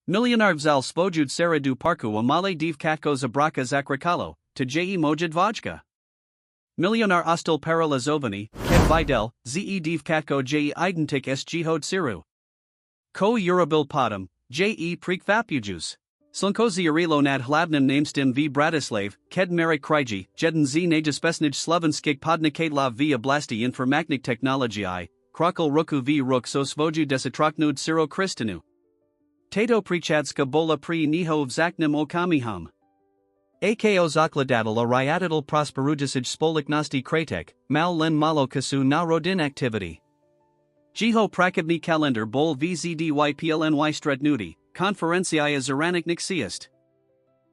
Milionár vzal svojud Dcéru do Parku a malé dívkatko Žobráčka zakrakalo, to Moja Dvočka. Milionár ostal paralizovaný, keď videl, dívkatko identik s Dcéru. Ko urobil potom, prekvapujúc. Slnko zjarilo nad hlavným námestem v Bratislave, keď Marek Krajji, jeden z nejbezpečných slovenských podnikatelov v oblasti informačných technologií, krokol ruku v ruk so svojou desatroknou Dcérou Kristinu. Tato príčadska bola pri neho vzácnym okamihom. Ako zakladatel a riaditeľ prosperujúcich spoločností kratek, mal len malo času na rodin activity. Jeho pracovný kalendar bol vzdyplny stretnutý, konferencia zaraných nexist.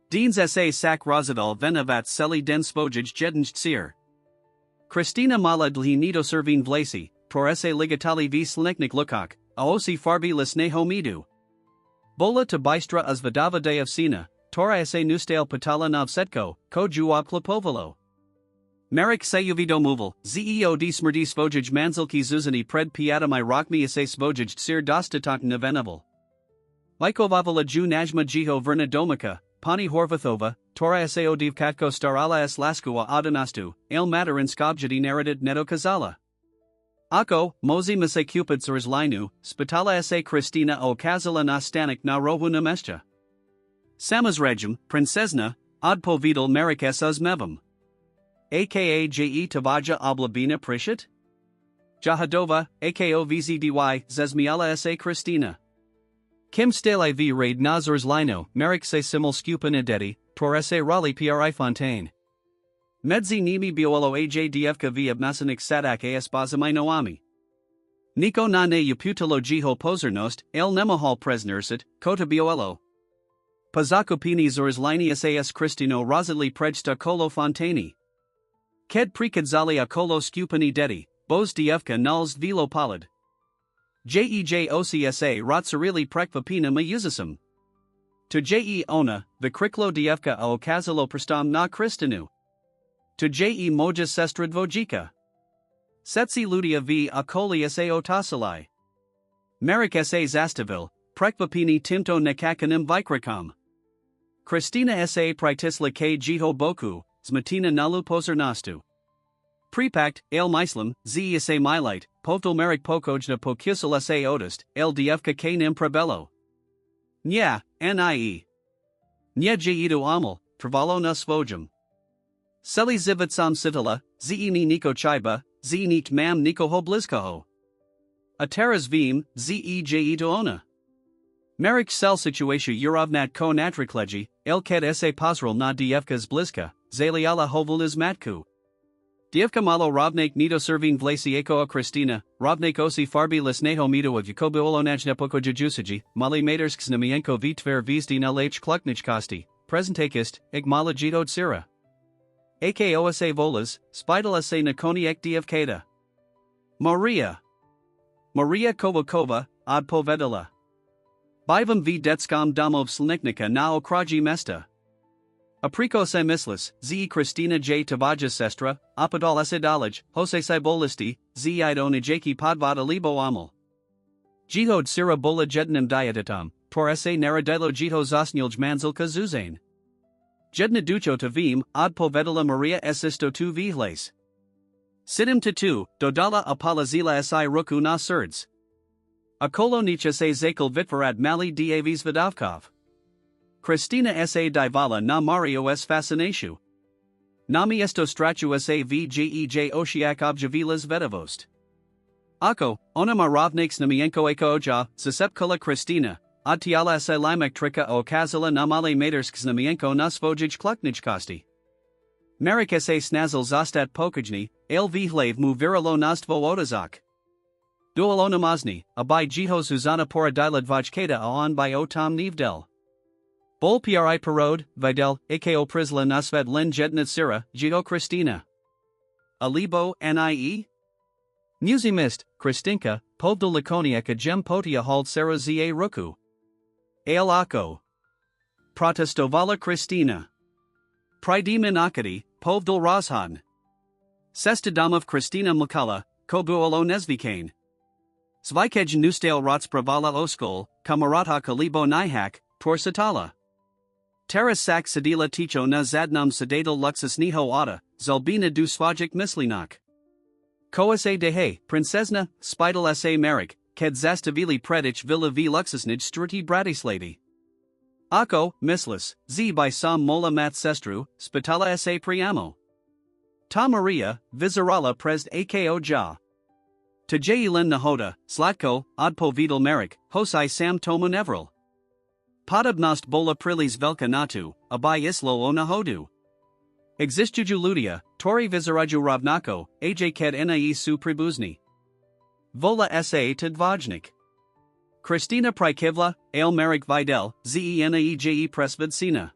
Dnes sa sak rozhodol venovať celý den svojej jednej dcér. Kristina mala dlhý nedoservín v lesi, ktoré sa ligatali v slnečných lukách, a osi farby lesného medu. Bola to bystra a zvedava dievčina, ktorá sa nustal patala na vsetko, ko juab klopovalo. Marek sa uvedomil, d smrdí svojej manželky Zuzany pred 5 rokmi a sa svojej dcér dostatokne venoval. Vychovávala ju najma jeho verna domaka, pani Horvathova, ktorá sa o dívkatko starala s láskou a odonostu, ale matarin skobjedy naradit nedokázala. Ako, mozima sa Cupid z linu, spitala sa Kristina o kazala na stanek na rohu na mesta. Samozrejme, princezna, odpovedal Marek s uzmevom. Aka tavaja oblabina prishit? Jahadova, ako vzdy, zazmiala sa Kristina. Kim stale v raid nazor lino, Marek sa simul skupina deti, ktoré sa rali pri fontaine. Medzi nimi biolo ajdevka v obnasených sadak a spazamino ami. Niko na ne uputilo jeho pozornost, el nemohol preznursit, kota biolo. Pazakopini zors linias as Kristino rozadli predsta kolo fontaini. Ked prikadzali a kolo skupini deti, boz devka nuls vilo palid. Ocsa rotsarili prekvapina mayuzism. To ona, Vykríkla devka a okazalo prstom na Kristinu. To moja Sestra dvojika. Setsi ludia v okolí sa otasalai. Marek sa zastavil, prekvapini timto nekakanim Vykríkom. Kristina sa pritisla k jeho boku, zmatina nalu pozornostu. Pripakt, el myslím, sa milite, povdol Marek pokoj na pokusila sa odist, el devka k nim prebelo. Nya, nie. Nya jedu amal, trvalo na svojum. Seli zivit sam sitala, zini niko chiba, zinit mam nikoho blizkoho. Ataras vim, to ona. Marek sel situatia urovnat ko natrikleji, elket sa pozrel na dievka z blizka, zaliala hovuliz matku. Dievka malo rovnak nedoservín vlasi eko a Kristina, rovnak osi farby lesneho medu of Jakobi olonajna pokojujusaji, mali matersk znamienko vitver vzdy na lech kluknichkosti, prezentakist, ig mala jito Dcéra. Ako sa volas, spidala sa nakoniek dievkata. Maria Kovakova, odpovedala. Bivam v detskom domov slniknika na okraji mesta. Apriko sa myslis, Kristina tavaja sestra, opadal sa dalej, hose sa bolisti, idon ijaki podvada libo amal. Jeho Dcéra bola jednym dietatom, por sa naradilo jeho zasnilj manzilka Zuzane. Jedna ducho to vím, odpovedala Maria esisto tu vihles. Sidim to tu, dodala apalazila si ruku na surds. Akolo nicha se zakal vitvarad mali davis vidovkov. Kristina sa divala na Mario s fascinatio. Nami esto stratu sa vgej oshiak objavilas vedavost. Ako, ona marovnak znamienko eko oja, zasepkala Kristina. Odtiala sa limak trika o kazala na male matersk znamienko na svojej kluknichkosti. Marek sa snazil zostat pokajni, el vihlav mu viralo nastvo otazok. Dualo namazni, abaj jeho Zuzana poradila dvojkata a on by o tom nevdel. Bol pri parod, videl, ako prizla nasved len jedna Dcéra, jeho Kristina. Alibo nie? Musimist, Kristinka, povdol lakoniak a gem potia hold Dcéra za ruku. El ako. Protestovala Kristina. Pridimin akadi, povdol rozhan. Sesta domov Kristina Mkala, ko buolo nezvikane. Zvykej nustale rotspravala oskol, kamarata kalibo nihak, torsatala. Teras sak sedila ticho na zadnam sedatal luxus niho ada, zalbina du svajik mislinak. Koase dehe, princesna, spidal sa merik, ked zastavili predich villa v luxusnij struti bratislady. Ako, mislis, z by sam mola mat sestru, spitala sa priamo. Ta Maria, vizarala prez ako ja. To jailen nahoda, slatko, odpo vidal merik, hosai sam tomu nevril. Podobnost bola prilis velka natu, abai islo o nahodu. Existuju ludia, tori vizaraju ravnako, aj ked nai su pribuzni. Vola sa tadvajnik. Kristina Prikivla, ale merik videl, zenaeje presvid sina.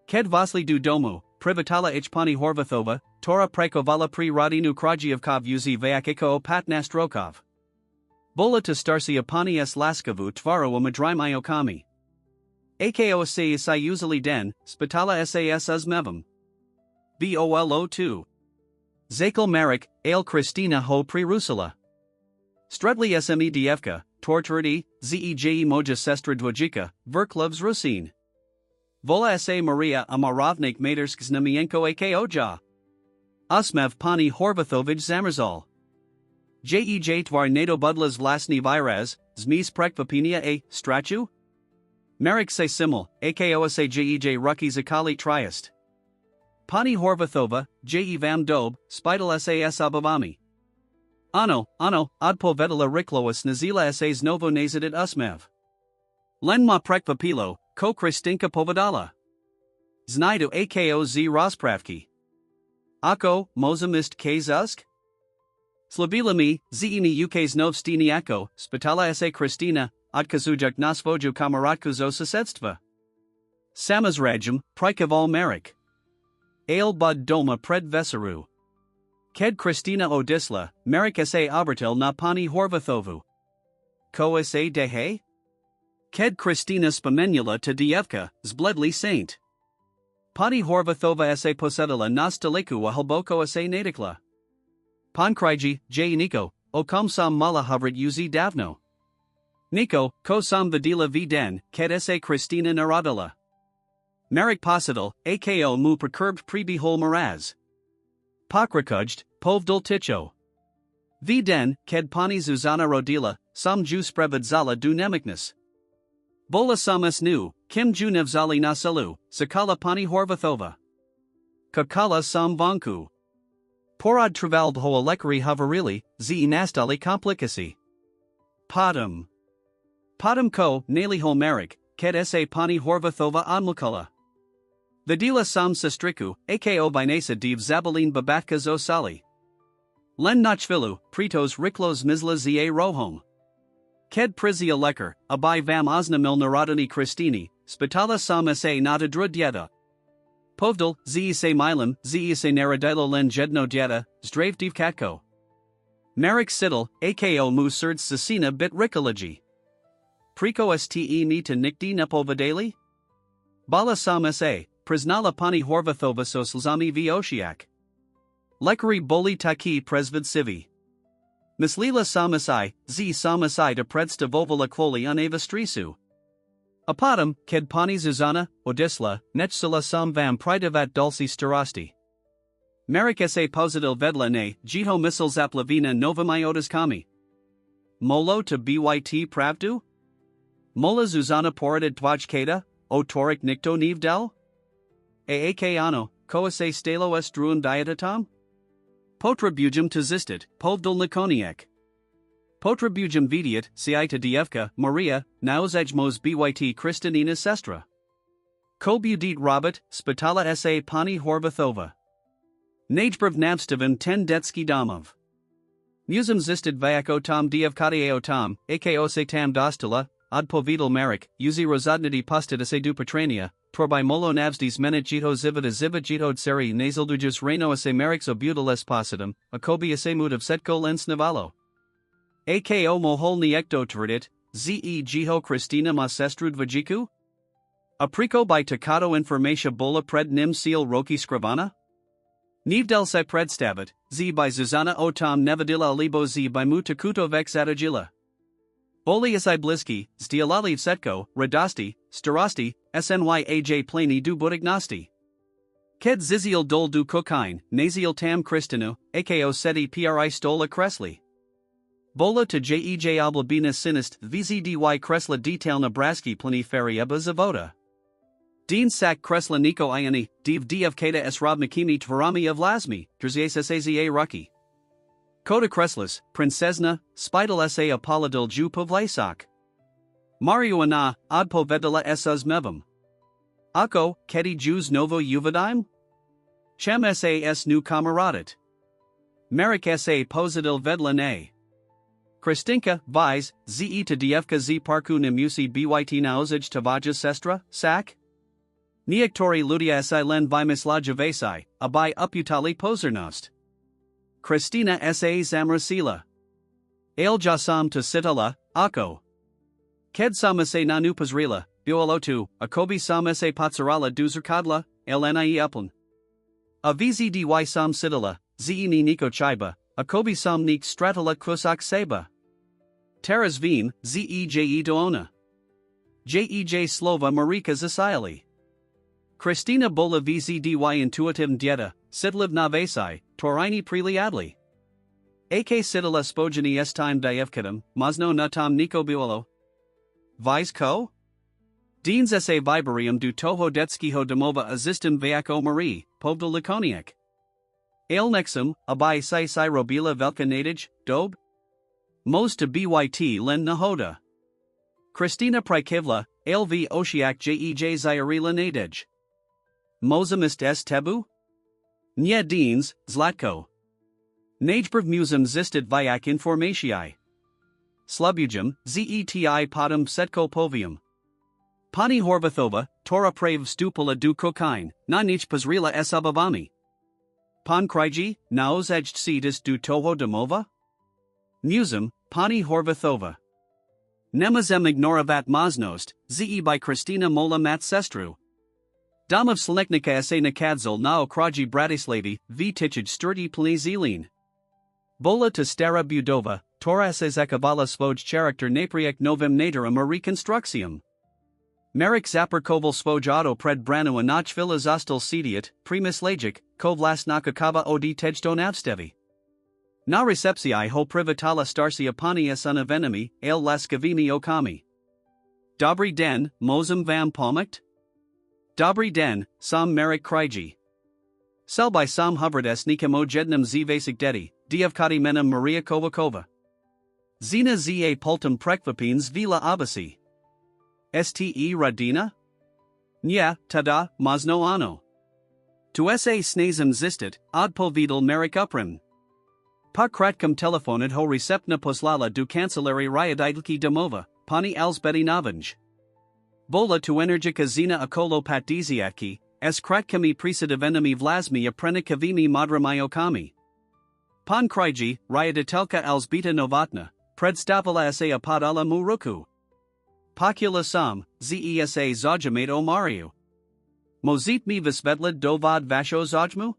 Ked vasli du domu, privatala ichpani horvathova, tora prekovala pri radinu krajievkov uzi vayakiko patnastrokov. Bola to starsia pani s laskavu tvaro o madrime iokami. Ako sa si usually den, spitala sas uzmevam. Bolo 2. Zakel Marik, ale Kristina ho pri Rusala. Strudli sme dievka, torturdi, zeje moja sestra dwojika, verklovs Rusin. Vola sa Maria amarovnik matersk znamienko ako ja. Usmev pani horvathovij zamrzal. Jej tvar nato budlas vlasni viraz, zmis prekvapinia strachu? Marik se simul, ako sa jej ruki zakali triast. Pani horvathova, vam dob, spidal sas abavami. Ano, odpo vedela rikloas nazila sas novo nazidit usmev. Len ma prekvapilo, ko Kristinka povedala. Znajdu ako z raspravki. Ako, mozamist kazusk? Slabila mi, zini ukaz novstini ako, spitala sa Kristina, odkazujak nasvoju kamaratku zo sosedstva. Samazrajum, prikaval Marik. Ale bud doma pred veseru. Ked Kristina odisla, Marik sa obertel na pani horvathovu. Ko sa dehe? Ked Kristina spomenula to dievka, zbledli saint. Pani horvathova sa posedala na stoliku a hlboko sa nadikla. Pankriji, Niko, o kom sam mala havrit uzi davno. Niko, ko sam vidila viden, ked sa Kristina narodila. Marik posedal, ako mu precurbed prebihol maraz. Pokrakujt, povdal ticho. Viden, ked pani Zuzana rodila, sam ju sprevad zala du nemikness. Bola samas nu, kim ju nevzali nasalu, sakala pani horvathova. Kakala sam vanku. Porad travald ho alekari havarili, zi nastali complicacy. Padam ko, nali ho Marik, ked sa pani horvathova admukala. Vidila sam sestriku, ako binasa div zabalin babatka zo sali. Len nachvilu, pritos riklos mizla za rohom. Ked prizia lekar, abai vam oznamil narodani Kristini, spitala sam sa nata drudjeta. Povdal, se milam, se naradilo len jedno dieta, zdrave divkatko. Marik sidal, ako mu surd sasina bit rikology. Priko ste ni to nikdi napovadali? Bala sam sa, priznala pani horvathova so slzami v oshiak. Lekari boli taki presvid sivi. Mislila samasai, samasai to predstavovala kvoli unava strisu. Apadam, ked pani Zuzana, odisla, nechsila sam vam pridavat dulci starasti. Marik sa positil vedla ne, jiho misl zaplavina novamiotas kami. Molo to byt pravdu? Mola Zuzana poradid tvajkata, o torik nikto nivdel? Ano, ko sa stalo est druun dietatam? Potribujum tazistit, povdal nikoniek. Potribujum vidiat, siita dievka, Maria, nauzejmos byt Kristinina Sestra. Kobudit robot, spitala sa pani horvathova. Najbrv navstavim ten detski domov. Musum zistid vayako tom dievkatiao tom, ako se tam dostala, odpovidal Marik, uzi rozodnity postida se du patrania, torby molo navsdis menajito zivita seri nasaldujus reno se Marix obutiles positum, akobi se mut of setko lens navalo. Ako mohol niekto tvrdit, jiho Kristina ma sestru dvajiku? Apriko by takato informatia bola pred nim seal roki skrivana? Nivdel se predstavit, by Zuzana o tom nevadila alibo by mu takuto vex adagila. Boli isai bliski, stialali setko, radasti, starasti, snyaj plani du budignosti. Ked ziziel dol du kokain, naziel tam Christinu, ako seti pri stola kresli. Bola to jej oblabina sinist vzdy kresla detail nabraski plani ferieba zavoda. Dean sak kresla niko iani, div kata s robnikimi tvarami of lasmi, drziasaza rucky. Koda kreslas, princesna, spidal sa apoladil ju povlasak. Mario ana, odpo vedala esas mevam. Ako, kedi Jews novo uvadime? Chem sas nu kamaradat. Merik sa positil vedla ne. Kristinka, vise, ze to dievka z parku nemusi byt naozij tavaja sestra, sak? Niektori ludia si len vymislaja vasai, abai uputali pozernost. Kristina sa zamrasila. Ale jasam to sitala, ako. Ked sama se nanu pazrila, bualotu, akobi sama se patsarala duzerkadla, lni uplan. A vzdy sam sitala, zeni niko chiba, akobi sam nik stratala krusak seba. Teras veen, zej doona. Jej slova marika zasiali. Kristina bola vzdy intuitiv dieta, sidliv navesai, torini priliadli. Ak sidala spojeni time dievkitam, mazno natam niko buolo. Vise ko? Deans sa vibarium du toho detskiho domova azistim veako marie, povda lakoniak. Ailnexum, abai sai robila velka nadij, dob? Mos to byt len nahoda. Kristina Prikivla, lv oshiak jej zyrila nadij. Mozamist s tebu? Nye Deans, Zlatko. Najbrv musum zistit vyak informatii. Slubujum, zeti potum setko povium. Pani Horvathova, Tora prave stupula du kokain, na nich pazrila s abavami. Pan kriji, naos edged seedis du toho domova? Musum, Pani Horvathova. Nemazem ignoravat maznost, ze by Kristina Mola mat sestru. Domov Sleknika sa nakadzol na okraji Bratislavi, v tichij sturdy plnizilin. Bola to stara budova, Tora sa zakavala svoj character napriek novim nadarum a reconstructium. Merik zaperkoval svoj auto pred branu a nachvila zostal sediat, primislagic, kovlas nakakava od tejto navstevi. Na recepcii ho privatala starsia pania son venemi, ale laskavimi okami. Dobry den, mozum vam pomikt? Dobry den, sam merik kriji. Selby sam huvrdes nikamo jednam zvasik dedi, dievkati menam Maria Kovakova. Zina za pultum prekvapines vila abasi. Ste radina? Nya, tada, mazno ano. Tu sa snazem zistit, odpo vidal merik uprim. Pa kratkum telefonid ho receptna poslala du kancelari ryadidlki domova, pani alsbeti navanj. Bola tu energika zina akolo patdiziatki, s kratkami presidivenami vlasmi aprenikavimi madramayokami. Pan kriji, ryaditelka alsbita novatna, predstavala sa apadala muruku. Pakula sam, zesa zajamate o Mariu. Mozit mi visvedlid dovad vasho zajmu?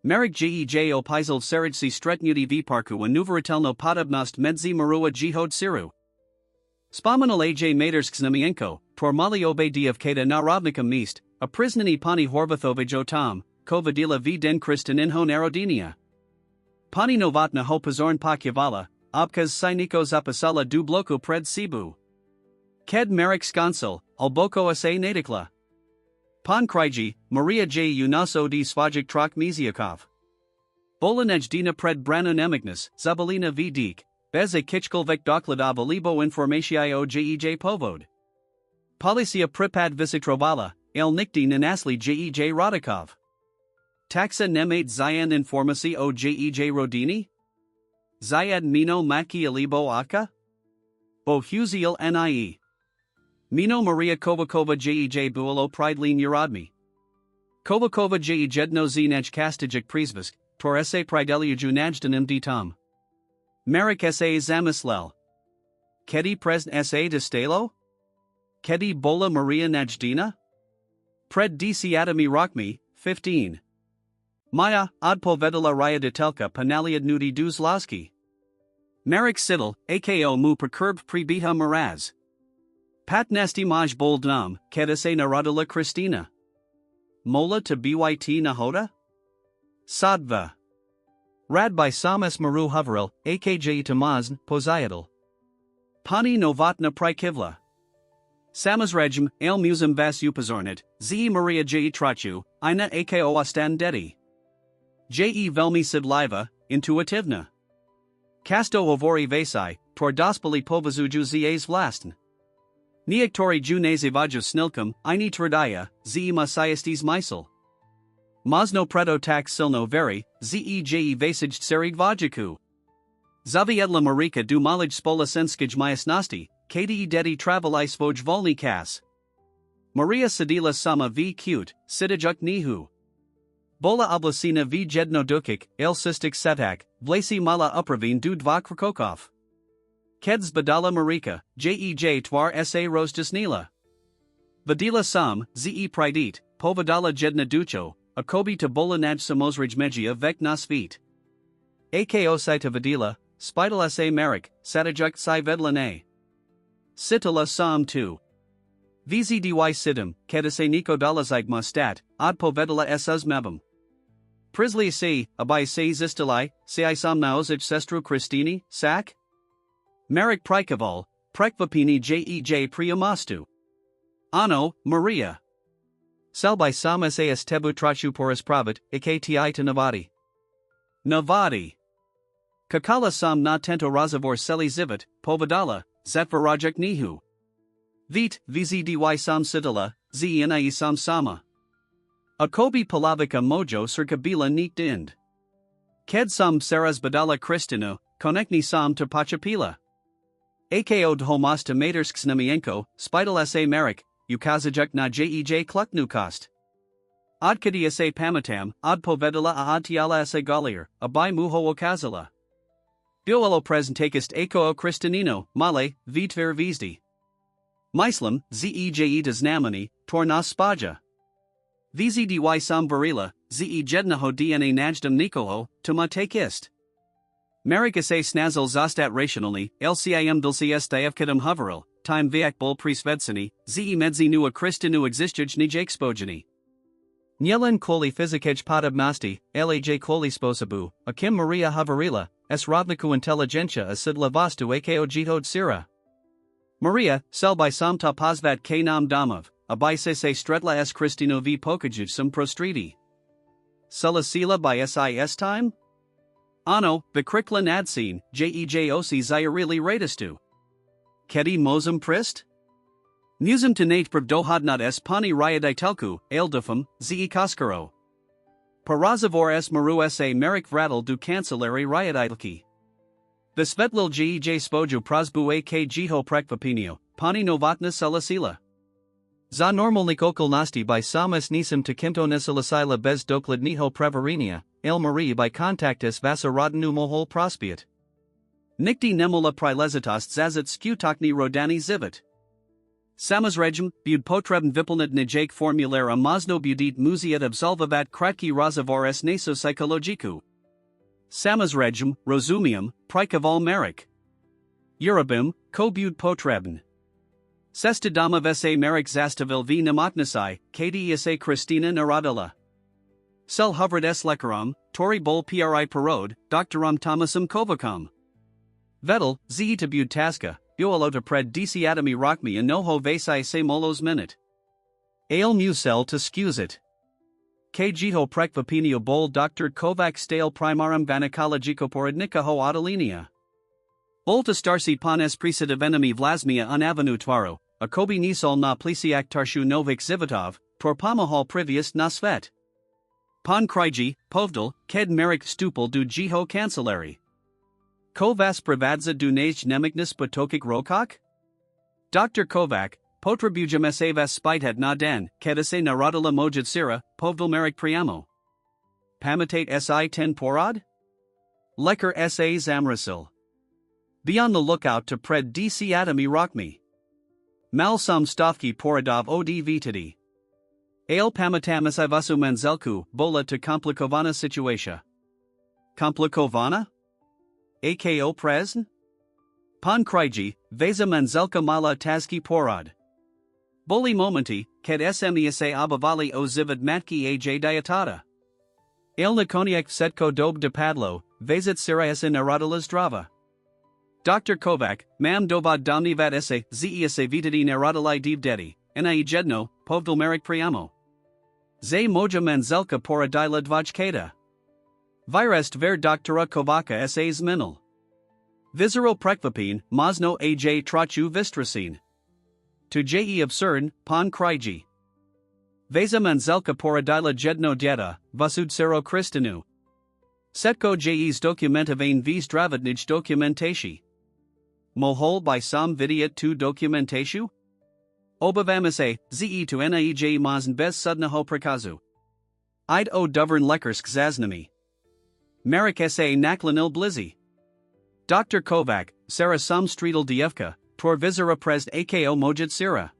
Merik jej opisal seridsi stretnuti v parku a nuveritelno podobnost medzi marua jihod siru. Spomenal aj materskznamienko, tormali obe dievkata narodnikam mist, a priznani pani horvathovejo tam, kovadila v den kristin inho narodinia. Pani novatna ho pozorn pakyavala, obkaz siniko zapasala du bloku pred sibu. Ked merik skansel, alboko sa nadikla. Pan kriji, Maria j unaso di svajik trok miziakov. Bolanejdina pred branu nemignas, zabalina v dik, bez a kichkolvek dokladov alibo informatio jej povod. Policia pripad visitrovala, el nikdi nanasli jej rodikov. Taxa nemate zayan informasi o jej rodini? Zayad mino maki alibo aka? Bohuziel nie. Mino Maria Kovakova jej buolo pridlin urodmi. Kovakova jej jedno zinej kastajik prizvisk, tor sa prideliuju najdanim ditam. Merik sa zamislel. Kedi presn sa destalo? Kedi bola Maria najdina? Pred disiatami rokmi, 15. Moja, odpovedala ryaditelka panaliad nudi duzlaski. Marek Sidel, ako mu perkurb pribita miraz. Pat nesti maj bold nam, kedase narodila Kristina. Mola to byt nahoda? Sadva. Rad by Samas Maru Hoveril, akj Tamazn, Pozayadal. Pani Novatna Prikivla. Samazregm, el musum vas upazornit, ze Maria J. Trachu, ina ako ostandeti. Je velmi sidliva, intuitivna. Casto ovori vasai, tor dospoli povazuju zas vlastn. Niektori ju nazivaju snilkum, ini tradaya, ze masiastes misel. Mosno predo tax silno veri, zej vasij serig vajiku. Zaviedla marika du malij spola senskij majasnosti, kde dedi travelai svoj volni kas. Maria sedila sama v cute, sidajuk nihu. Bola oblasina v jedno dukik, el sistik setak, vlasi mala upravin du dva krokov. Keds badala marika, jej twar sa rosdisnila. Vadila sam, ze pridit, povadala jedna ducho, akobi to bolanaj samozrij megia vek nasvit. Ako sita vadila, spidal sa marik, satajuk si vedlane. Sitala sam tu. Vzdy sidim, kedase niko dalazig mustat, ad povedala esas mebum. Prisli se, abai se zistalai, se I sam naozij sestru Kristini, sak? Marik prikaval, prekvapini jej priamastu. Ano, Maria. Salbai sam sas tebu trachu poris pravit, ikti to Navadi. Navadi. Kakala sam na tento razavor seli zivit, povadala, zetvarajak nihu. Vit, vzdy sam sidala, zni sam sama. Akobi palavika mojo circabila neat dind. Ked sam saras badala Kristino, konekni sam to pachapila. Ako dhomos to materskznamienko, spidal sa marik, ukazajuk na jej kluknukost. Odkadi sa pamatam, od povedala aadtiala sa galier, abai muho okazala. Bioelo presentakist ako Kristinino, male, vitver vzdi. Mislam, zej znameni, tornas spaja. Vzdy sam varila, ze jednaho dna najdam nikoho, tuma takist. Marika se snazel zostat rationalni, lcim dlcs dievkidam hoveril, time viak bol prisvedsani, ze medzi nua Kristinu existuj nijekspojani. Nyelen koli fizikej podobnosti, laj koli sposabu, akim Maria hoverila, s rovniku inteligentia asidla vastu ako jihod sira. Maria, sel by samta pozvat k nam damov, abai se stretla s Kristino v pokajuj sum prostridi. Sulasila by sis time? Ano, Vykríkla nadsin, jej osi zyrili radistu. Kedi mozum prist? Musum tenate dohodnot s pani ryaditelku, eldufum, ze koskaro. Parazavor s maru sa merik vratel du cancelari ryaditelki. Vesvetlil jej spoju prozbu ak jiho prekvapinio, pani novatna sulasila. Za normalnik okolnosti by samas nisam takimto nesilasila bez doklad niho prevarinia, el Marie by contactus vasarodinu mohol prospiat. Nikti nemula prilezitas zazat skutokni rodani zivit. Samazregm, bud potrebn vipelnat nijake formulara mazno budit muziat absolvavat kratki razavores naso psychologiku. Samazregm, rozumium, prikaval marik. Urabim, ko bud potrebn. Sestadama vese marik zastavil v namatnasai, kdi sa Kristina narodila. Sel hovred s lekaram, tori bol pri parod, doctoram Thomasum kovakam. Vedel, ze tabud taska, buolota pred disiatomy rockme and noho vasai se molos minute. Ale musel to scuse K jiho prekvapinio bol Dr. Kovac stale primarum vanakologico poradnika ho adalinia. Bolta starsi panes prisidavenami vlasmia un avenu tvaro, akobi nisol na plisiak tarshu novik zivitov, torpamahol privius na svet. Pan kriji, povdal, ked merik stupel du jiho cancelari. Ko vas privadza du nej nemignis potokik rokok? Dr. Kovac, potrabujam sa vas spitet na den, kedase narodila mojad sira, povdal merik priamo. Pamitate si ten porad? Lekker sa zamrasil. Be on the lookout to pred disiatomy rockme. Mal sam stavki poradov od vitidi. Ale pamatamas ivasu manzelku, bola to komplikovana situatia. Komplikovana? ako prezn? Pan kriji, veza manzelka mala tazki porad. Boli momenti, kad sme se obavali o zivid matki aj diatada. Il nakoniak setko dob de padlo, vezit sira narodila zdrava. Dr. Kovac, mam dovad domnivat se vitadi narodili divdeti, i jedno, povdilmerik priamo. Ze moja manzelka poradila dvajkata. Virest ver doktora Kovaca zminil. Vizero prekvapin, mazno aj trachu vistrasin. Tu je absurd, pan kriji. Veza manzelka poradila jedno dieta, vasud sero kristinu. Setko jes dokumentavain v zdravotnij dokumentashi. Mohol by sam vidiat tu dokumentashu? Obavamase, ze tu nij mazn bez sudnaho prikazu. Id o duvern lekarsk zaznami. Marik sa naklanil blizzy. Dr. Kovac, Sara sam streetel dievka, tor vizera prezd ako mojit sira.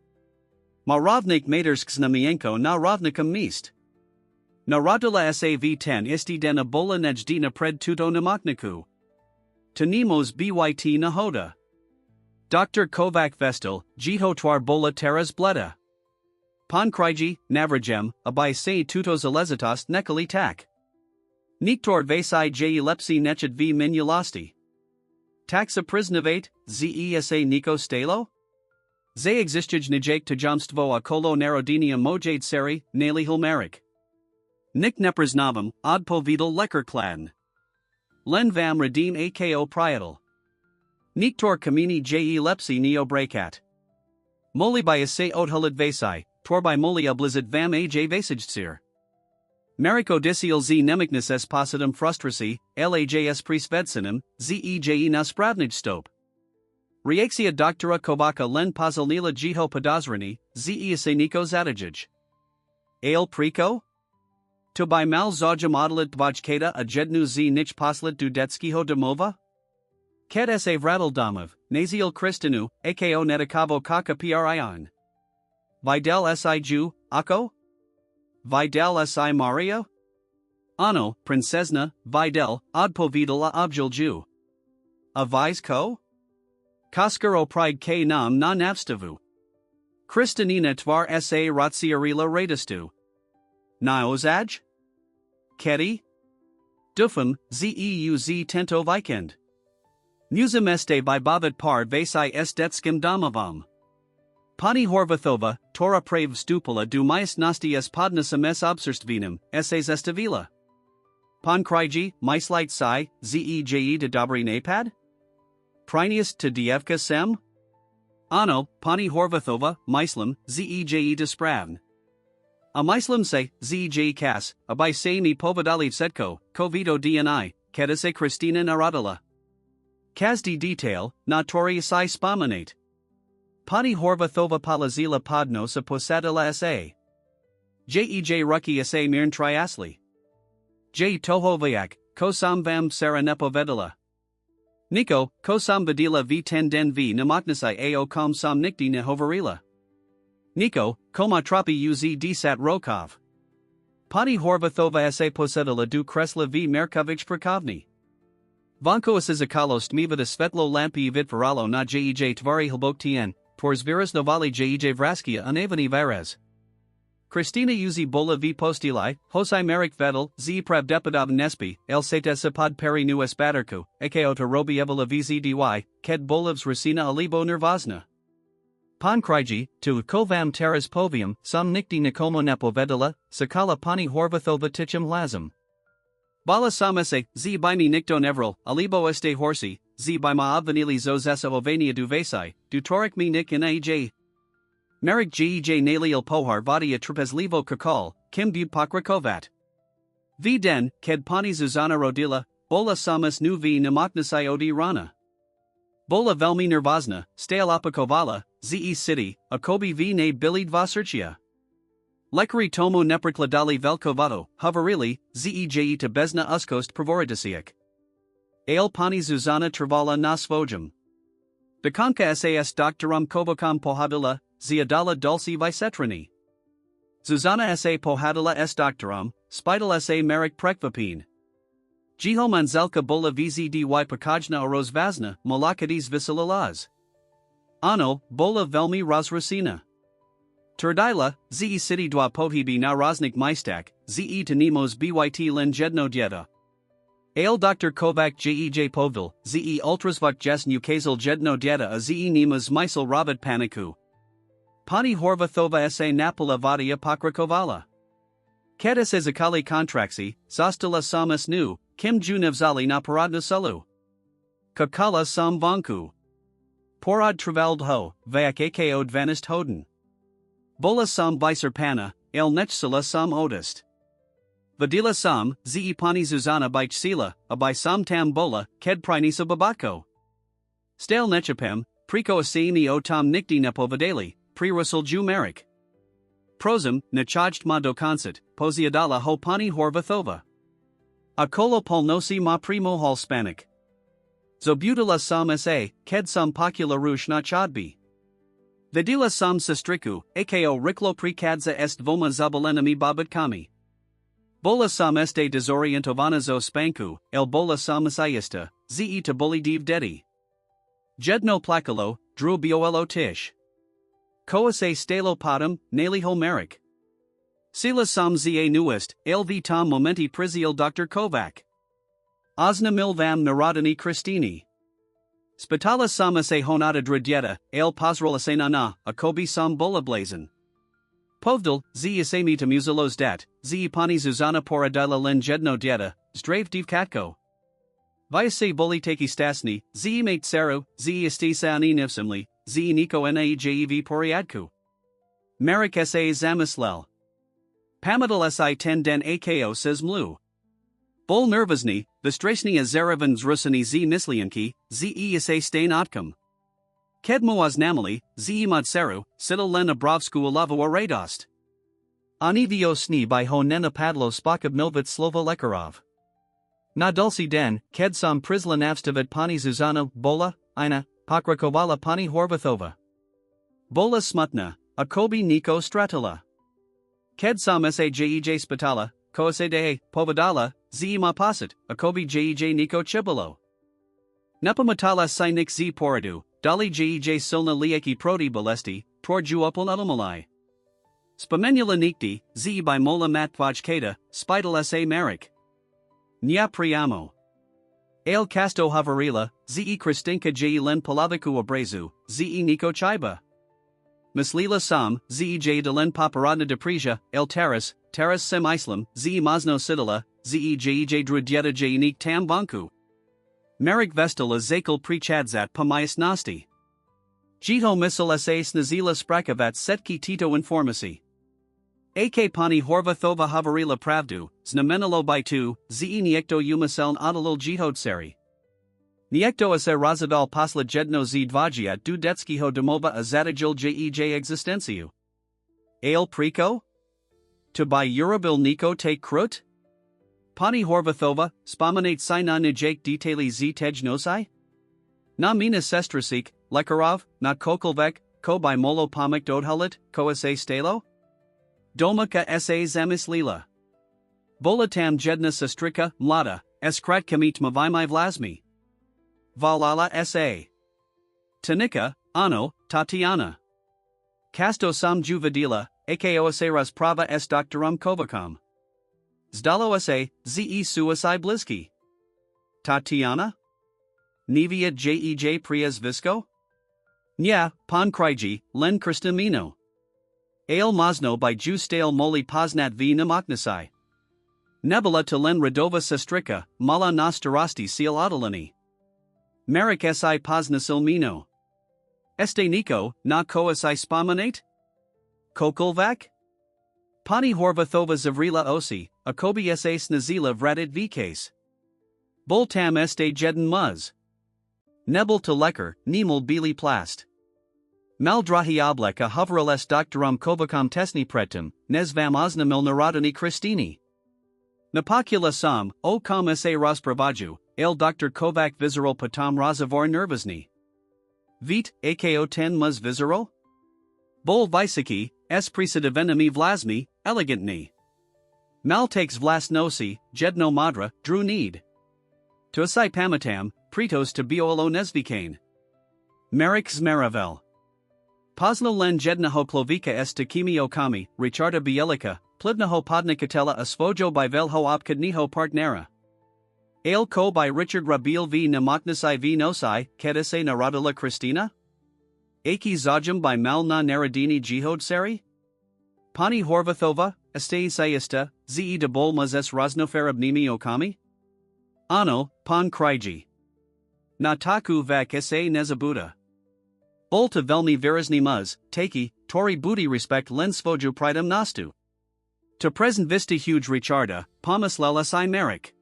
Ma rovnik matersk znamienko na rovnikum mist. Narodila sav10 isti dena bola nejdina pred tuto namakniku. Tenemos byt nahoda. Dr. Kovac vestil, jiho twar bola teras bleda. Pan kriji, navrajem, abai se tutos alezitas nekali tak. Niktor vasai lepsi nechid v minulasti. Taxa priznavate, zesa niko stalo? Ze existij nijake tajamstvo a kolo narodinia mojade seri, nali hilmarik. Nik nepriznavam, odpovidal lekar klan. Len vam redeem ako prietal. Niktor kamini lepsi neo breakat. Moli by se odhulid vasai, tor by moli oblizit vam aj vasijtsir. Mariko disil z nemiknis s positum frustrasi, lajs prisvedsinum, zej naspravnij stop. Reaksia doktora Kovaca len pozilnila jiho podozrani, zesa niko zadijij. Ale priko? To by mal zajam odelit dvajkata a jednu z nich poslit du detskiho domova? Ket sa vradil domov, nazil kristinu, ako netakavo kaka prion. Vidal si ju, ako? Vidal si Mario? Ano, princesna, Vidal, odpovidala objilju. A vise ko? Koskaro pride k nam na navstavu. Kristinina tvar sa ratsiarila radistu. Naozaj? Keti? Dufum, zeuz tento vikend. Musum este vibavat par vasai estetskim domovam. Pani Horvathova, Tora prave stupula du mais nastias podnasum s obserstvinum, essays estavila. Pan kriji, mislight psi, zeje de dobri napad? Prinius to dievka sem? Ano, Pani Horvathova, mislim, zeje de spravn. A mislim se, zeje kas, abai se mi povedaliv setko, kovito dni, kedase Kristina narodila. Kazdi detail, notori si spominate. Pani Horvathova palazila podnosa posadila sa. Jej ruki sa mirn triasli. J tohovayak, kosam vam sara nepovedila. Niko, kosam vidila v10 den v namaknasai ao kom sam nikdi nehovarila. Niko, koma tropi uz dsat rokov. Pani Horvathova sa posedila du kresla v Merkovich prakovni. Vanko asizakalo stmivida svetlo lampi vidvaralo na jej tvari hilboktien, tors viras novali jej vraskia unavani varez. Kristina uzi bola v postili, hosai merik vedel, z pravdepodov nespi, el seta sapod peri nu espaderku, ako to robi evola vzdy, ked bolivs racina alibo nervozna. Pan kriji, tu kovam teras povium, sam nikdi nikomo nepovedela, sakala Pani Horvathova tichim lazim. Bala samese, z by mi nikto nevril, alibo este horsi, z by ma obvanili zozesa ovania du vasai, du torik mi nik in aj. Merik jej nalil pohar vadia trapezlivo kakal, kim bu pokrakovat. V den, ked Pani Zuzana rodila, bola samas nu v namaknasai odi rana. Bola velmi nervozna, stale opakovala, ze city, akobi v ne bilid vasirchia. Lekari tomo neprikladali velkovado, hovarili, zej to bezna uskost pravoridasiak. Ale Pani Zuzana travala na svojum. Bekanka sas doktorum kovokam pohadila, ziadala dulci vicetrani. Zuzana sa pohadila s doktorum, spital sa merik prekvapin. Jiho manzelka bola vzdy pokajna rozvazna, molakadis visalalaz. Ano, bola velmi rozrusina. Turdila, ze city dwa pohibi na roznik majstak, ze tenemos byt len jedno dieta. Ale Dr. Kovac jej povil, ze ultrasvuk jesn ukazal jedno dieta a ze nemas mysel rabat paniku. Pani horva thova sa napola vadia pokrakovala. Kada se zakali kontraksi, sostala samas nu, kim ju nevzali na paradna sulu. Kakala sam vanku. Porad travald ho, vayak akod vanist hoden. Bola sam viser pana, el nechsala sam odist. Vadila sam, ze pani zuzana bich sila, abai sam tam bola, ked prinisa babatko. Stal nechapem, priko asini o tam nikdi nepovadeli, pre-russel ju merik. Prosum, nachajt ma dokancit, poziadala ho pani horvathova. Akolo polnosi ma primo hal spanik. Zobutila sam sa, ked sam pocula rush na chodbi. Vidila sam sestriku, ako riklo prekadza est voma zabalenami babat kami. Bola sam este desorientovana zo spanku, el bola sam sayista, ze to boli div dedi. Jedno plakalo, dru bioelo tish. Koase stalo padam, nali homeric. Sila sam za nuist, lv tom momenti prizial Dr. Kovac. Osna milvam narodani Christini. Spitala sama se honata dridieta, el pozrola se nana, a kobi sam bola blazon. Povdal, ze asami to muzilos dat, ze pani zuzana poradila len jedno dieta, zdrave div katko. Via se boli teki stasni, ze mate Dcéru, ze esti sani nivsimli, ze niko naejev poriadku. Marik sa zamislel. Pamadal si ten den ako says mlu. Bol nervozni, vistresni a zaravan zrusani z mislianki, ze sa stain otkum. Kedmoaz namali, ze mod Dcéru, sidal len abrovsku alavo radost. Anivio sni by honena padlo spakab milvit slovo lekarov. Na dulci den, ked sam prisla navstavid pani zuzana, bola, ina, pokrakovala pani horvathova. Bola smutna, a kobi niko stratila. Ked sam sajej spitala, koasedehe, povadala, ze ma pasit, a kobi jej niko chibolo. Nepamatala sinik z poradu, dali jej silna lieki proti bolesti, torju upon ulumalai. Spamenula nikti, z by mola matvaj keda, spital sa marik. Nya priamo. El casto havarila, ze kristinka jej len palaviku abrazu, ze niko chiba. Mislila sam, ze de len paparadna depresia, el terras sem islam, ze mazno sidala, ze drudieta nik tam banku. Marik vestala zakal prechadzat pamayas nasti. Jito misal sa snazila sprakavat setki tito informasi. Ak pani horvathova havarila pravdu, znamenalo by tu, ze niekto umaseln adalil jihodseri. Niekto ase razadal posla jedno z dvajiat du detskiho domova a zadajil jej existenciu. Ale priko? To by urabil niko take krut? Pani horvathova, spomenate sina nijake detali z tejnosai? Na mina sestrasik, lekarov, na kokolvek, ko by molo pomik dodhalit, ko ase stalo? Domaka sa zamislila. Bolatam jedna sestrika, mlada, eskrat kamit mavimai vlasmi. Valala sa. Tanika, ano, Tatiana. Casto sam juvadila, ako aseras prava s doctorum kovakam. Zdalo sa, ze suicide bliski. Tatiana? Nivia jej prias visco? Nya, pan kriji, len kristamino. Ale mazno by ju stale moli poznat v namaknasai. Nebula to len radova sestrika, mala nastarasti seal adalani. Marik si poznasil mino. Este niko, na koa si spomenate? Kokolvak? Pani horvathova zavrila osi, a kobi sa snazila vratit vkase. Bol tam este jeden muz. Nebel to lekar, nemul bili plast. Maldrahi obleka hoverales doctorum kovakam tesni pretum, nezvam osnamil narodani Christini. Napocula sam, o kam sa raspravaju, el Dr. Kovac vizeral patam razavor nervozni. Vit, ako ten muz vizeral? Bol visaki, s prisidivenami vlasmi, elegantni. Mal takes vlasnosi, jedno madra, dru need. To asai pamatam, pritos to biolo nesvikane. Merik zmaravel. Posno len jednaho klovika est kimi okami, Richarda bielika, plivnaho podnikatela asvojo by velho opkadniho partnera. Ale ko by Richard Rabil v namatnasai v nosai, kedase narodala Christina? Aki zajum by Malna Narodini Jihod Seri? Pani Horvathova, Estei Sayista, Ze de Bolmaz s Raznoferabnimi Okami? Ano, Pan Kryji. Nataku vak se nezabuda. Bolta velmi virazny muz, taki, tori booty respect lensvoju pridum nastu. To present vista huge Richarda, Pomislela si merik.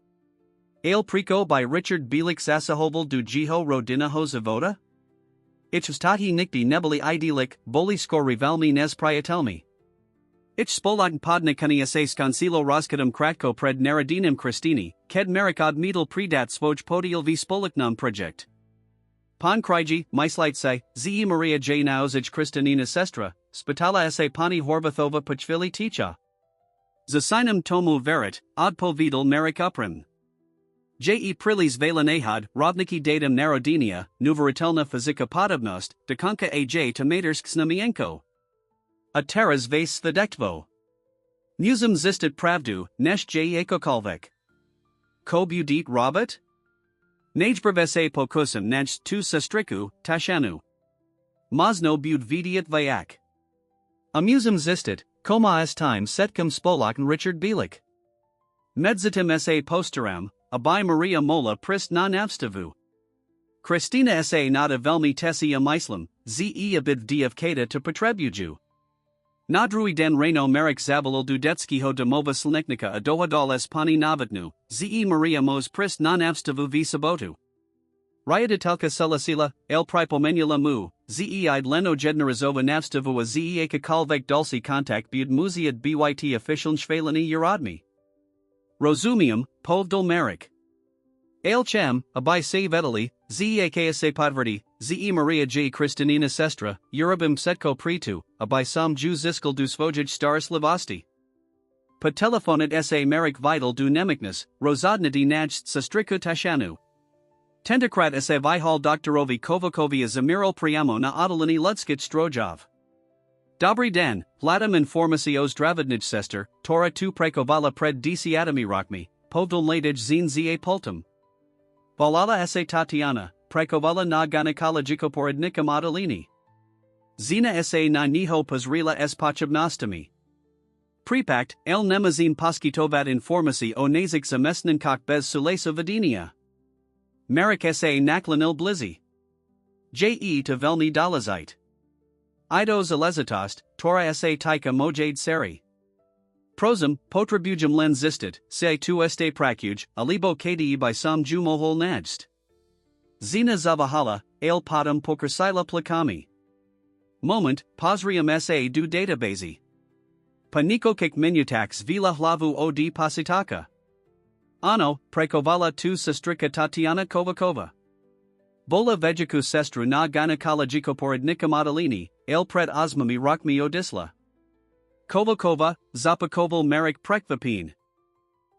Ale Prico by Richard Bielik Sasahovel du Jiho Rodinaho Zavoda? Ichstahi nikti nebeli idelic, boli skor rivalmi nes priatelmi. Ich spolagn podnikani essays consilo roskadum kratko pred narodinum Christini, ked merikod medal predat svoj podial v spoliknum project. Pan Kryji, Myslitse, Ze Maria J. Nauzij Kristinina Sestra, Spitala esse Pani Horvathova Pachvili Ticha. Zasinum tomu verit, odpo vidal merik uprim. Je prilis velanehad, rovniki datum narodinia, nuveritelna fizika podobnost, dekonka aj to matersk znamienko. A teras vase svedektvo. Musum zistit pravdu, nesh je ekokalvek. Ko budit robot? Najbrvese pokusum naj tu sestriku, tashanu. Mosno bud vidiat vayak. Amusum zistit, koma s time setkum spolakn Richard Bielik. Medzitum sa posteram, abai Maria Mola prist non avstavu. Christina sa nada velmi tessia myslam, ze abid dfkata to potrebuju. Nadrui den Reno Merik Zabalul Dudetskiho domova Slniknika adohadal s pani navatnu, ze Maria mos prist non avstavu v sabotu. Ryaditelka selasila, el pripomenula mu, ze id leno jednarizova navstavu a ze kakalvek dulci contact bud muziad byt official shvelani urodmi. Rozumium, povdol Merik. Ale chem, abai se vedali, ze ksa podverti, ze Maria J. Kristinina Sestra, Urabim setko pritu, abai sam ju ziskal du svojij stars livasti. Pa telefonit sa Merik vital du nemiknus, rozadnadi najst sestriku tashanu. Tendokrat sa vihal doktorovi kovakovi zamiral priamo na odalini ludskit strojov. Dobry den, vladam informaci ozdravadnij sester, Tora tu prekovala pred desiatami rokmi, povdol ladij zin za pultum. Volala sa Tatiana, prekovala na gynecologiko poradnikam odalini. Zina sa na niho pozrila s pochabnostami. Prepakt, el nemazin poskitovat informaci o nazik zamestnan kok bez sulesa vadinia. Merik sa naklanil blizi. Je to velmi dolazite. Ido zalezitost, Tora sa tika mojade seri. Prosum, potribujum len zistit, se tu este prakuj, alibo kdi by sam ju mohol najst. Zina zavahala, ale podum pokrasila plakami. Moment, posrium sa du database. Paniko kik minutax vila hlavu od pasitaka. Ano, prekovala tu sestrika Tatiana Kovakova. Bola vejiku sestru na gynecologiko poradnikam odalini, ale pred osmami rokmi odisla. Kovakova, Zapakoval Merik Prekvapin.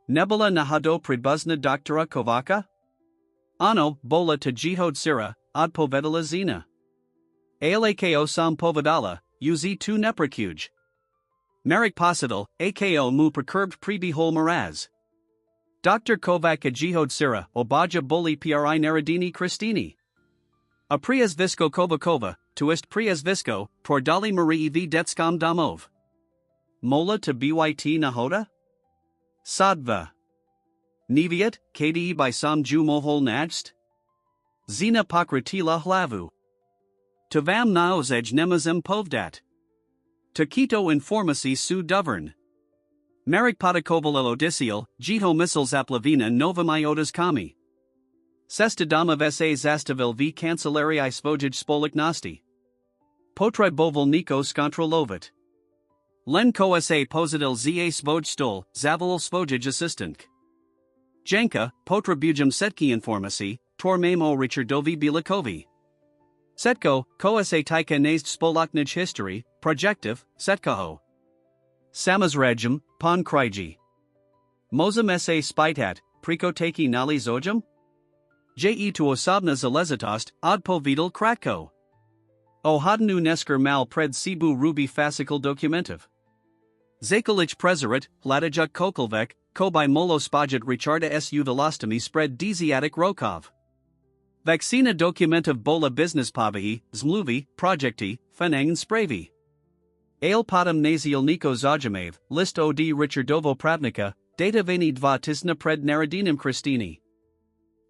Nebula Nahado Pribuzna Doktora Kovaka? Ano, Bola to Jihod Sira, Odpovedala Zina. Alako Sam Povedala, Uz tu Neprakuj. Merik Posidal, Ako mu percurbed Prebihol Miraz. Dr. Kovaka Jihod Sira, Obaja Boli Pri Narodini Christini. A Prias Visco Kovakova, Tuist Prias Visco, Tordali Marie v Detskam Domov. Mola to byt nahoda? Sadva. Niviat, kdi by sam ju mohol najst? Zina pokratila hlavu. To vam naozej nemazem povdat. To kito informasi su duvern. Merik podakoval odisiel, jiho misils aplavina novamiotas kami. Sesta dama sa zastavil v kancelarii svojij spoliknosti. Potre boval nikos kontrolovit. Len ko sa pozidil za svoj stol, zavolil svojij assistant. Janka, potribujum setki informasi, tor mamo Richardovi Bielikovi. Setko, ko sa tika nazd spolaknij history, projective, setkoho. Samazrajum, Pan Kryji. Mozum sa spitat, priko taki nali zojum? je to osobna zalezitost, odpowiedl kratko. O hodnu nesker mal pred Cebu ruby fascicle dokumentów. Zakolich prezerit, latajuk kokolvek, ko by molo spojet richarda su velostomy spread diziatic rokov. Vaccina dokumentów bola business povahi, zmluvi, projekti, fanang spravi. Ale potem nazielniko zajimav, list od Richardovo pravnika, data veni dva tisna pred narodinem Christini.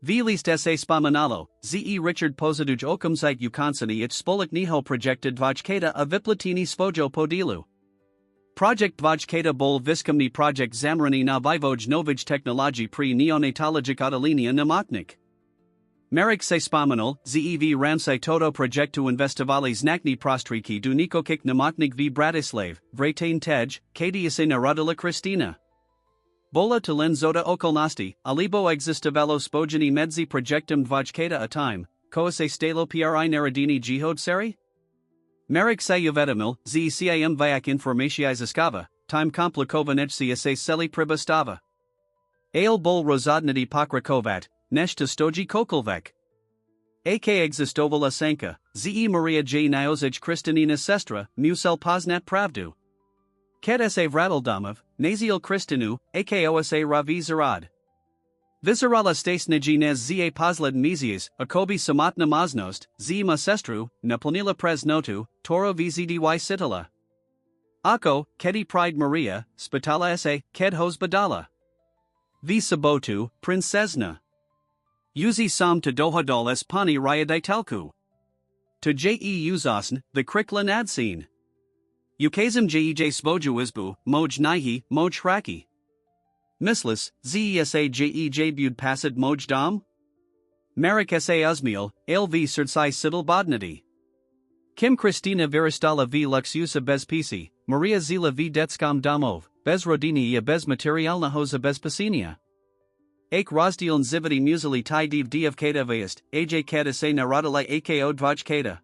V list sa spomenalo, ze Richard Pozaduj okumsite ukansani ich spolik niho projekted dvojkata a viplatini svojo podilu. Projekt dvojkata bol viskomni projekt zamrani na vivoj novij technology pri neonatologic odalinia namoknik. Merrick se spomenal, zev ramsay toto projektu investivali znakni prostriki du nikokik namoknik v Bratislav, vratain tej, kadiase narodila Kristina. Bola talen zota okolnosti, alibo existivalo spojeni medzi projektum dvojkata a time, koase stalo pri narodini jihod seri? Merrick se uvedomil, zcim vyak informacija iskava, time komplikovanech se seli pribastava. Ale bol rozodniti pokrakovat, neshta stoji kokolvek. Ak existovala sanka, ze Maria J. Niozij Kristinina Sestra, musel poznat pravdu. Ket sa vradldamov, naziel Kristinu, akosa ravi zarad. Vizarala stasniji nez za pozled mizies, akobi samotna maznost, zima sestru, naplanila presnotu, toro vzdy sitala. Ako, kedi pride Maria, spitala sa, ked hos badala. V sabotu, princesna. Uzi sam to dohodol es pani ryaditelku. To je uzosn, the krikla nadsin. Ukazim jej svoju izbu, moj nihi, moj hraki. Mislis, zesa jej bud pasid moj dom? Marik sa uzmiel, lv serdsai sidal bodnity. Kim Kristina viristala v luxusa bez pisi, Maria zila v detskam domov, bez rodini bez materialna hoza bez pasinia. Ak rozdieln zivity musili ti div kadavayist, aj kada se narodila ako dvojkata.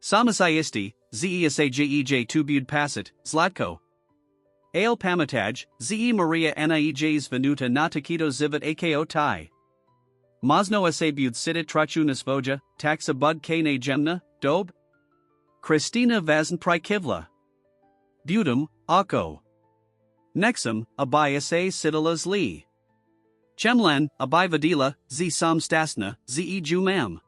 Samasisti, zesa jej tu bud pasit, zlatko. Ale pamataj, ze Maria niejs venuta na taquito zivit ako tai. Mozno sa bud sitit trochu nasvoja, taxa bud kane gemna, dob? Kristina vazn prikivla. Budum, ako. Nexum, abaya sa sitalas li. Chemlan, abai vadila, z sam stasna, ze jumam.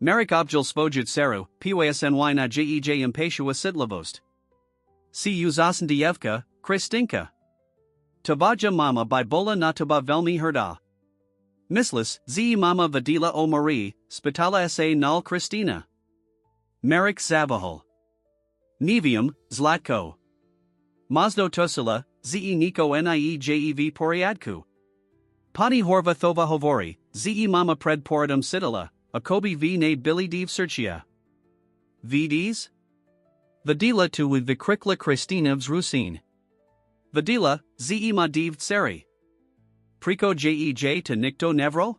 Merik objel svojit seru, pysny na jej impatiua sidlavost. Si uzasndievka, Kristinka. Tavaja mama by bola na taba velmi herda. Mislis, ze mama vadila o Marie, spitala sa nal Kristina. Merik zavahol. Nevium, zlatko. Mazdo tosila, ze niko niejev poriadku. Pani horva thova hovori, ze mama pred poradum sidala, akobi v ne bili div serchia. Vds? Vadila tu with Vykríkla Kristina vzrusin. Vadila, ze ma div tseri. Priko jej to nikto nevro?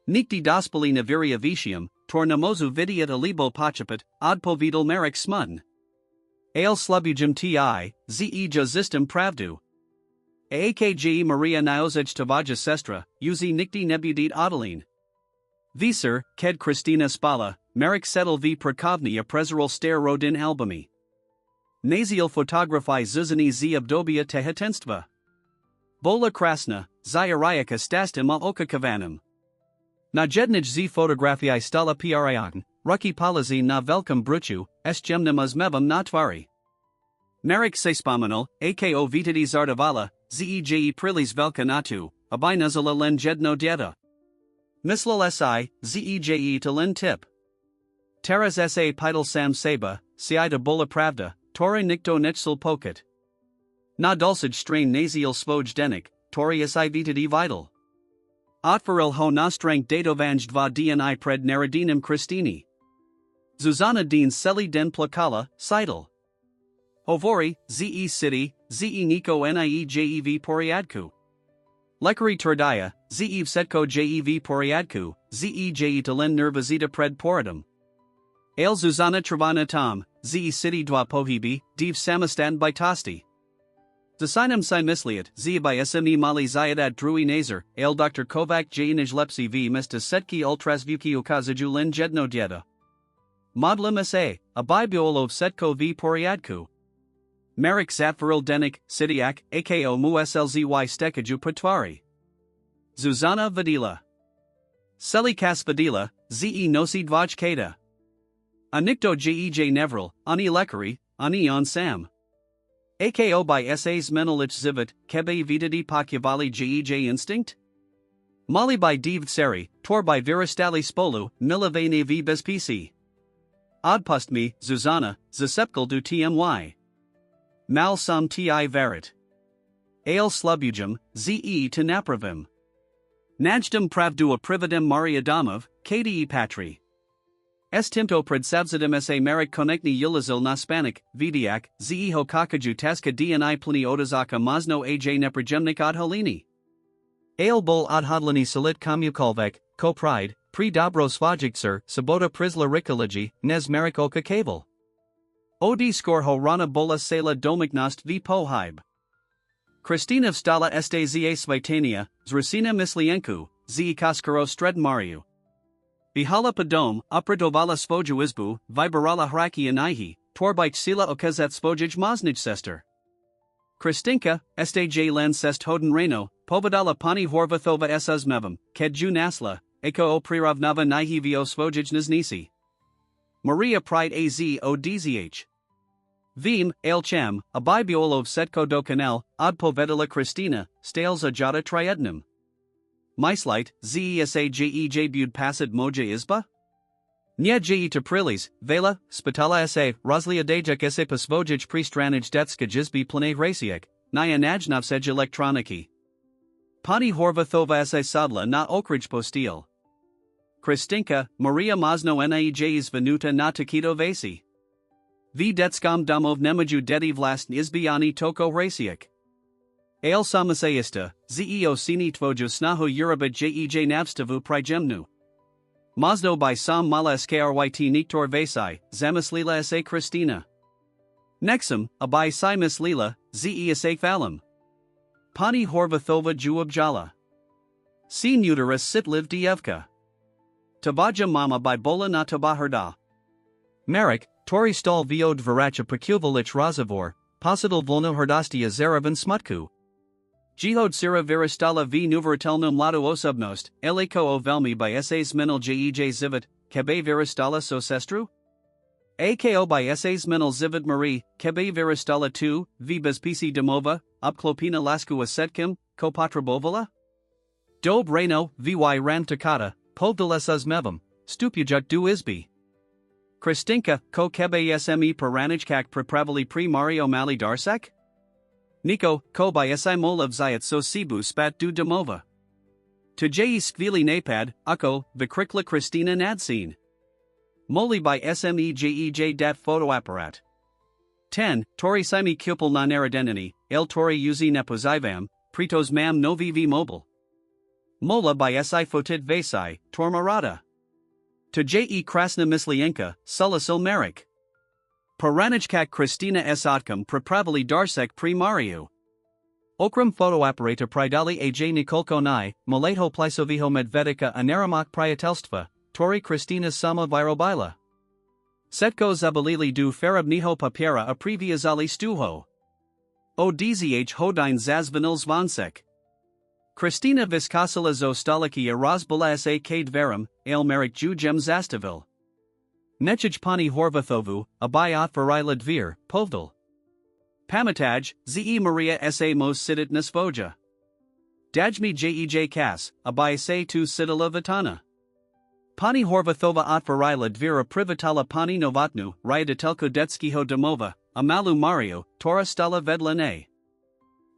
Nikti dospali na viria vitium, tor namozu vidiat alibo pachapit, odpovedal merik smudn. Ale slubujum ti, ze jazistum pravdu. Akj Maria Niozij Tavaja Sestra, uzi nikti nebudit odalin. Visir, ked Kristina Spala, Merik settle v Prakovni a prezerol stare rodin albumi. Naziel fotografii zuzani z obdobia tehetenstva. Bola krasna, zayarayaka stastim a oka kavanum. Na jednij z fotografii stala priajan, ruki palazi na velkom bruchu, s gemnum uzmevam na tvari. Merik se spomenal, ako vitidi zardavala, zij prilis velka natu, abinazala len jedno dieta. Mislal si, zij to len tip. Teras sa pidal sam seba, si to bola pravda, tore nikto nechsul poket. Na dulcid strain naziel svoj denik, tori si vitidi vital. Otvaril ho nostrang datovanj dva dni pred narodinem Kristini. Zuzana din seli den plakala, sidal. Hovori, ze city, ze niko niejev poriadku. Lekari turdaya, zev setko jev poriadku, zij to len nervozita pred poradum. Ale Zuzana Travana Tom, ze city dva pohibi, div samastan by tosti. Zasinem si misliat, z by sme mali zayadad drui nazer, ale Dr. Kovac jainij lepsi v mista setki ultrasvuki ukazaju lin jedno dieta. Modlim sa, a bibliolov setko v poriadku. Marek zatvaril denik, sidiak, ako mu slzy stekaju patwari. Zuzana Vadila. Seli kas Vadila, ze nosi dvojkata. Anikto jej nevril, ani lekari, ani on sam. Ako by sas menelich zivit, kebe vidadi pokyavali jej instinct? Mali by div seri, tor by viristali spolu, milavene v bezpisi. Odpust me, Zuzana, zasepkal du tmy. Mal sam ti varit. Ale slubujum, ze to napravim. Najdem pravdu a privadim Maria Domov, kde patri. Estimto predsavzadim sa Marek konekni yulazil naspanik, vidiak, ze ho kakaju taska dni plini odazaka mazno aj neprajemnik odholini. Ale bol odhodlani salit komukolvek, ko pride, pri dobro svajikser, sabota prisla rikoligi, nes Marek oka kavel. Od skor ho rana bola sela domiknost v pohib. Kristina vstala este za svitania, zrasina mislienku, ze kaskaro stred Mariu. Bihala padom, upradovala svoju izbu, vibarala hraki anihi, torbite sila okazat svojij maznij sester. Kristinka, este j len sest hoden reno, povedala pani horvathova esas mevam, kedju nasla, eko o priravnava nihi vio svojij nisi. Maria pride az o dzh. Vim, elcham, a bibliolov setko do canal, od povedala Kristina, stales a jada triednum. Myslight, zesajej bud pasad moja izba? Nya je to prilis, vela, spitala sa, rozlia dejek sa pasvojij pristranij detska jizbi plane rasiek, naya najnovsej elektroniki. Pani horvathova sa sadla na okrij postil. Kristinka, Maria Mazno naej venuta na taquito vasi. V detskam domov nemaju dedi vlast izbiani toko rasiek. Ale samasayista, zeo sini tvoju snahu Yoruba jej navstavu prijemnu. Mazno by sam mala skryt niktor vasai, zamislila sa Kristina. Nexum, a by si mislila, ze sa falam. Pani horvathova juabjala. Si nuteris sitliv dievka. Tabaja mama by bola na tabaherda. Marek, tori stal viod varacha pekuvalich razavor, posital volno herdastia zaravan smutku. Jihod sira viristala v nuveritelnum lado osobnost, eleko o velmi by sas menal jej zivit, kebe viristala so sestru? Ako by sas menal zivit Marie, kebe viristala tu, v bezpisi domova, upklopina lasku asetkim, ko potrebovala? Dob reno, vy ran takata, povdalesas mevam, stupujuk du izbi. Kristinka, ko kebe sme paranijkak pripravili pri Mario Mali Darsak? Niko, ko by si molav zayat so sibu spat du domova. Tujei skvili napad, ako, Vykríkla Kristina nadsin. Moli by smejej dat photoapparat. 10. Tori simi kupul na naradenini, el tori uzi nepozivam, pritos mam novi v mobile. Mola by si fotit vasai, tormarada. Tujei krasna mislienka, sulasil Marek. Paranijkak Kristina sotkam pripravili darsek pri Mariu. Okram photoapparata pridali aj Nikolko nai, malato plisoviho medvedika anaramak priatelstva, tori Kristina sama virobila. Setko zabalili du farabniho papiera a priviazali stuho. Odzh hodine zazvanil zvonsek. Kristina viskasila zo staliki a rozbala sa kade verum, ale Marek jujem zastavil. Nechij pani horvathovu, abayat varila dvir, povdal. Pamataj, ze Maria sa mos sidit nasvoja. Dajmi jej kas, abay se tu sidala vitana. Pani horvathova at varila dvira privatala pani novatnu, ryadatelko detskiho domova, amalu Mario, tora stala vedlane.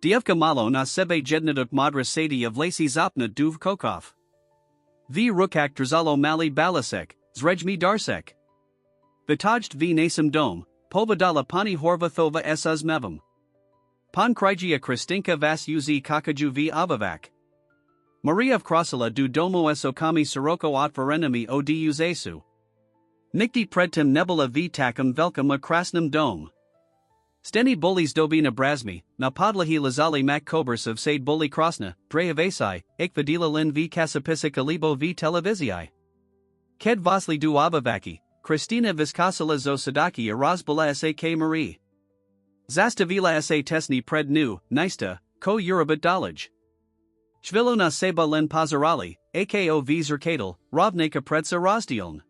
Dievka malo na sebe jednaduk madra sadi of lacy zapna duv kokov. V rukak trzalo mali balasek, zrejmi darsek. Vitajd v nasam dom, povedala pani horvathova esas mevam. Pan krygia Kristinka vas uzi kakaju v avavak. Maria vkrasila du domo esokami siroko at varenami od uzesu. Nikti predtem nebula v takum velkam a krasnam dom. Steni bolis dobina brazmi, na podlahi lazali mak kobersov sade boli krasna, drejavasai, ikvadila lin v kasapisik alibo v televizii. Ked vasli du abavaki, Kristina Viskasala zo sadaki Razbala sak Marie. Zastavila sa tesni pred nu, nista, ko Urabit dolage. Shviluna seba len pozerali, ako v zrkadal, rovnaka predsa rozdiln.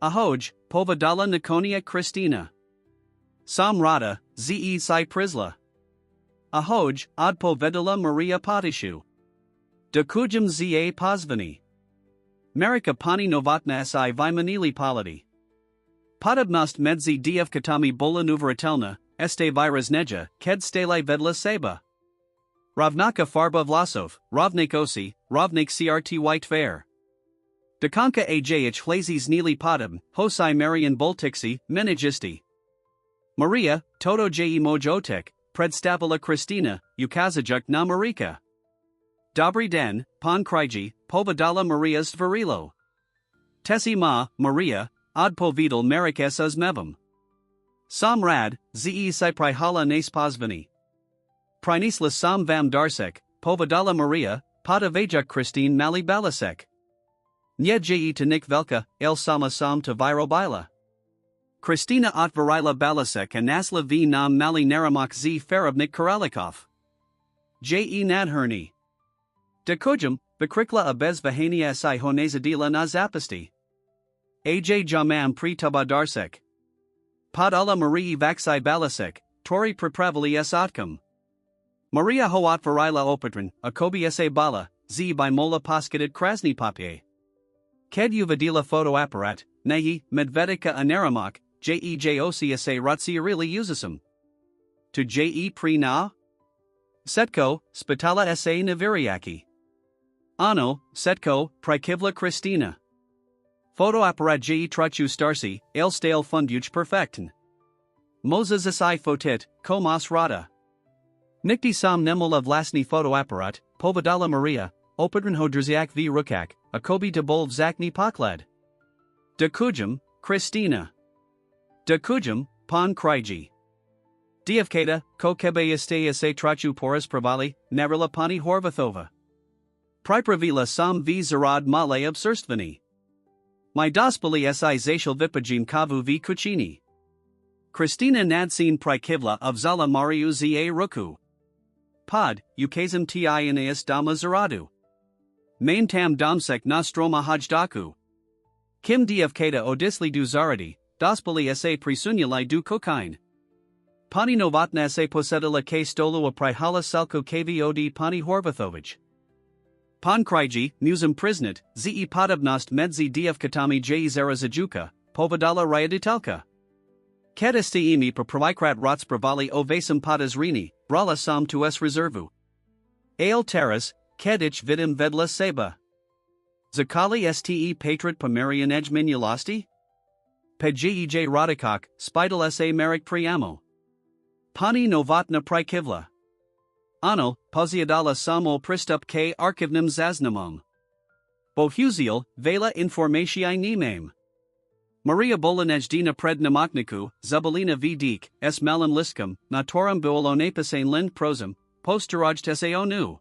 Ahoj, povadala Nikonia Kristina. Sam rada, ze si prizla. Ahoj, odpovedala Maria Potishu. Dokujum za pozvani. Marika pani novatna si vimanili paladi. Podobnost medzi df katami bola nuvratelna, este virusneja, ked stele vedla seba. Ravnaka farba vlasov, rovnik osi, rovnik crt white fair. Dokonka aj hlazis nili podom, hosai marian boltixi, menagisti. Maria, toto je mojotek, predstavila Kristina, ukazajuk na Marika. Dobry den, pan kriji, povadala Maria stvarilo. Tesi ma, Maria, odpovedal Marik s mevam. Sam rad, ze si prihala nas pozvani. Prinisla sam vam darsek, povadala Maria, podavajuk Christine mali balasek. Nye je to nik velka, el sama sam to virobila. Kristina otvarila balasek and nasla v nam mali naramak z farabnik karalikov. Je nadherni. Dekujum, Vykríkla a bez vahania si honezadila na zapasti. Aj jamam pri darsek. Podala Marii vaxi balasek, tori pripravili s otkum. Maria hoat varila opatran, akobi sa bala, z by mola poskadit krasni papye. Ked uvadila photoapparat, nayi, medvedika anaramak, jejoc sa ratsiarili usasum. To je pri na? Setko, spitala sa naviriaki. Ano, Setko, Prikivla Kristina. Photoapparat je trachu starsi, el stale funduch perfecten. Moses si fotit, komas rada. Nikti sam nemola vlasni photoapparat, povadala Maria, opatran hodrziak v rukak, akobi debolv zakni poklad. Dekujum, Kristina. Dekujum, pan kriji. Dievkata, ko kebe sa trachu poras pravali, narila pani horvathova. Pripravila sam v zarad male obserstvani. My dospali si zashal vipajim kavu v kuchini. Kristina nadsin prikivla of zala Mariu za ruku. Pod, ukazim ti inaeus dama zaradu. Main tam domsek nostroma hajdaku. Kim dfkata odisli du zaradi, dospali sa prisunyali du kokain. Pani novatna sa posedala k stolu a prihala salko kvod pani horvathovich. Pan kriji, musum priznat, ze podobnost medzi dfkatami j zara zajuka, povadala ryaditelka. Kedesti imi per provikrat rots pravali ovasum podazrini, brala sam tu s reservu. Ale teras, kedich vidim vedla seba. Zakali ste patrit pomerian minulasti? Pej radikak, spidal sa merik priamo. Pani novatna prikivla. Ano, poziadala samo pristup k arkivnim zaznamom. Bohuziel, vela informatii nimame. Maria Bolanejdina pred namakniku, Zabalina vidik, s malan liskum, natorum buolonapasain lind prosum, posteraj tesao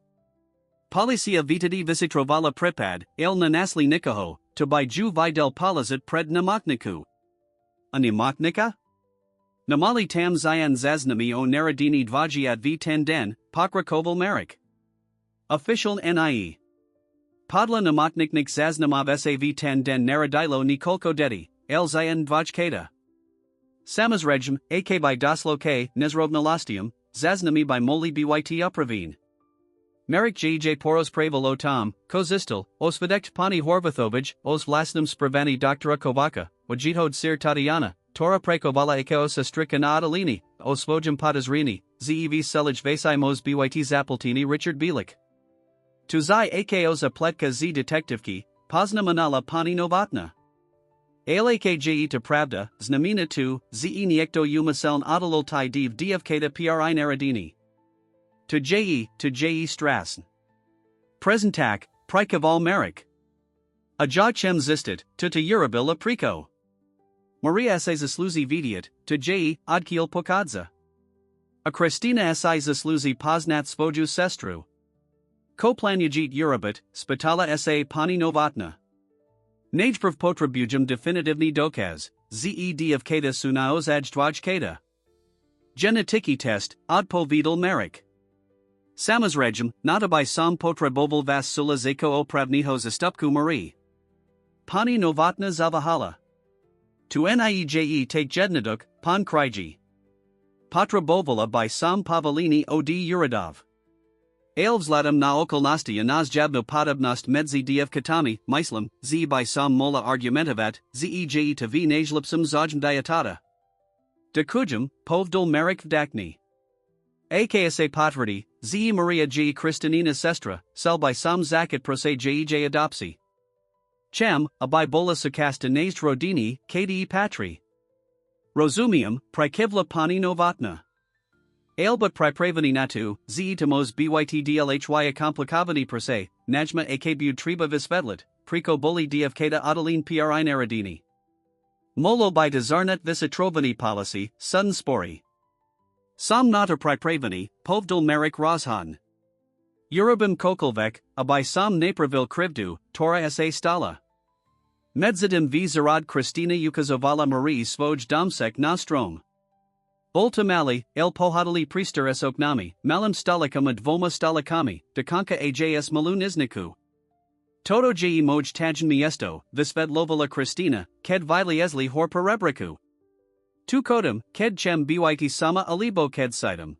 Policia vitadi visitrovala prepad, el nanasli nikaho, to by ju videl polizit pred namakniku. Animaknika? Namali tam zayan zaznami o naradini dvajiat v tenden, pokrakoval marik. Official NIE. Podla namakniknik zaznamav sav tenden naradilo nikolko dedi, el zayan dvajkata. Samazrejm, ak by doslo k, nezrovnalastium, zaznami by moli byt upravin. Marik jj poros pravilo tom, kozistel, osvedekt pani horvathovij, os vlasnum spravani doktora kovaka, wajithod sir Tatiana. Tora prekovala ekeos astrika adalini, osvojum podazrini, zev selij vasimos byt zapaltini Richard Bielik. Tuzai ekeos apletka z detektivki, pozna manala pani novatna. Alakje to pravda, znamina tu, ze niekto umaseln adaloltai div dfkata pri narodini. To je strassen. Prezentak, prikaval marik. Ajachem zistit, to urabila priko. Maria se zasluzi vidiat, to je odkiel pokadza. A Kristina si zasluzi poznat svoju sestru. Ko planujit urobit, spitala sa pani novatna. Najprv potrebujem definitivni dokaz, zed of kata su naozaj kada. Genetiki test, odpovidal merik. Samozrejum, nadabai sam potreboval vas sula zako opravniho zastupku Marie. Pani novatna zavahala. Tu nieje take jednaduk, pan kriji. Potrebovala by sam Pavalini od Uradov. Alvzlatam na okolnosti nazjabno podobnost medzi diev katami, mislim, z by sam mola argumentavat, zej to v najlipsum zojm diatada. Dekujum, povdol merik vdakni. Aksa potrati, z Maria G. Kristinina Sestra, sel by sam zakat prose jej adopsi. Chem, a by bola sukasta nazd rodini, kde patri. Rozumium, prikivla pani novatna. Ailbut pripravani natu, zitamos bytdlhy komplikavani per se, najma akbu treba visvedlit, priko boli dfkata odaline pri narodini. Molo by dezarnet visitrovani policy, sun spori. Sam nata pripravani, povdul merik rozhan. Urubim kokolvek, a by sam napravil krivdu, tora sa stala. Medzadim v zarad Kristina ukazovala Marie svoj domsek nostrom. Ultimali, el pohodali priester oknami, malam stalikam dvoma stalikami, dekanka ajs malun izniku. Todo je moj tajan miesto, visvedlovala Kristina, ked viliesli hor perebriku. Tu kodum, ked chem byt sama alibo ked sitem.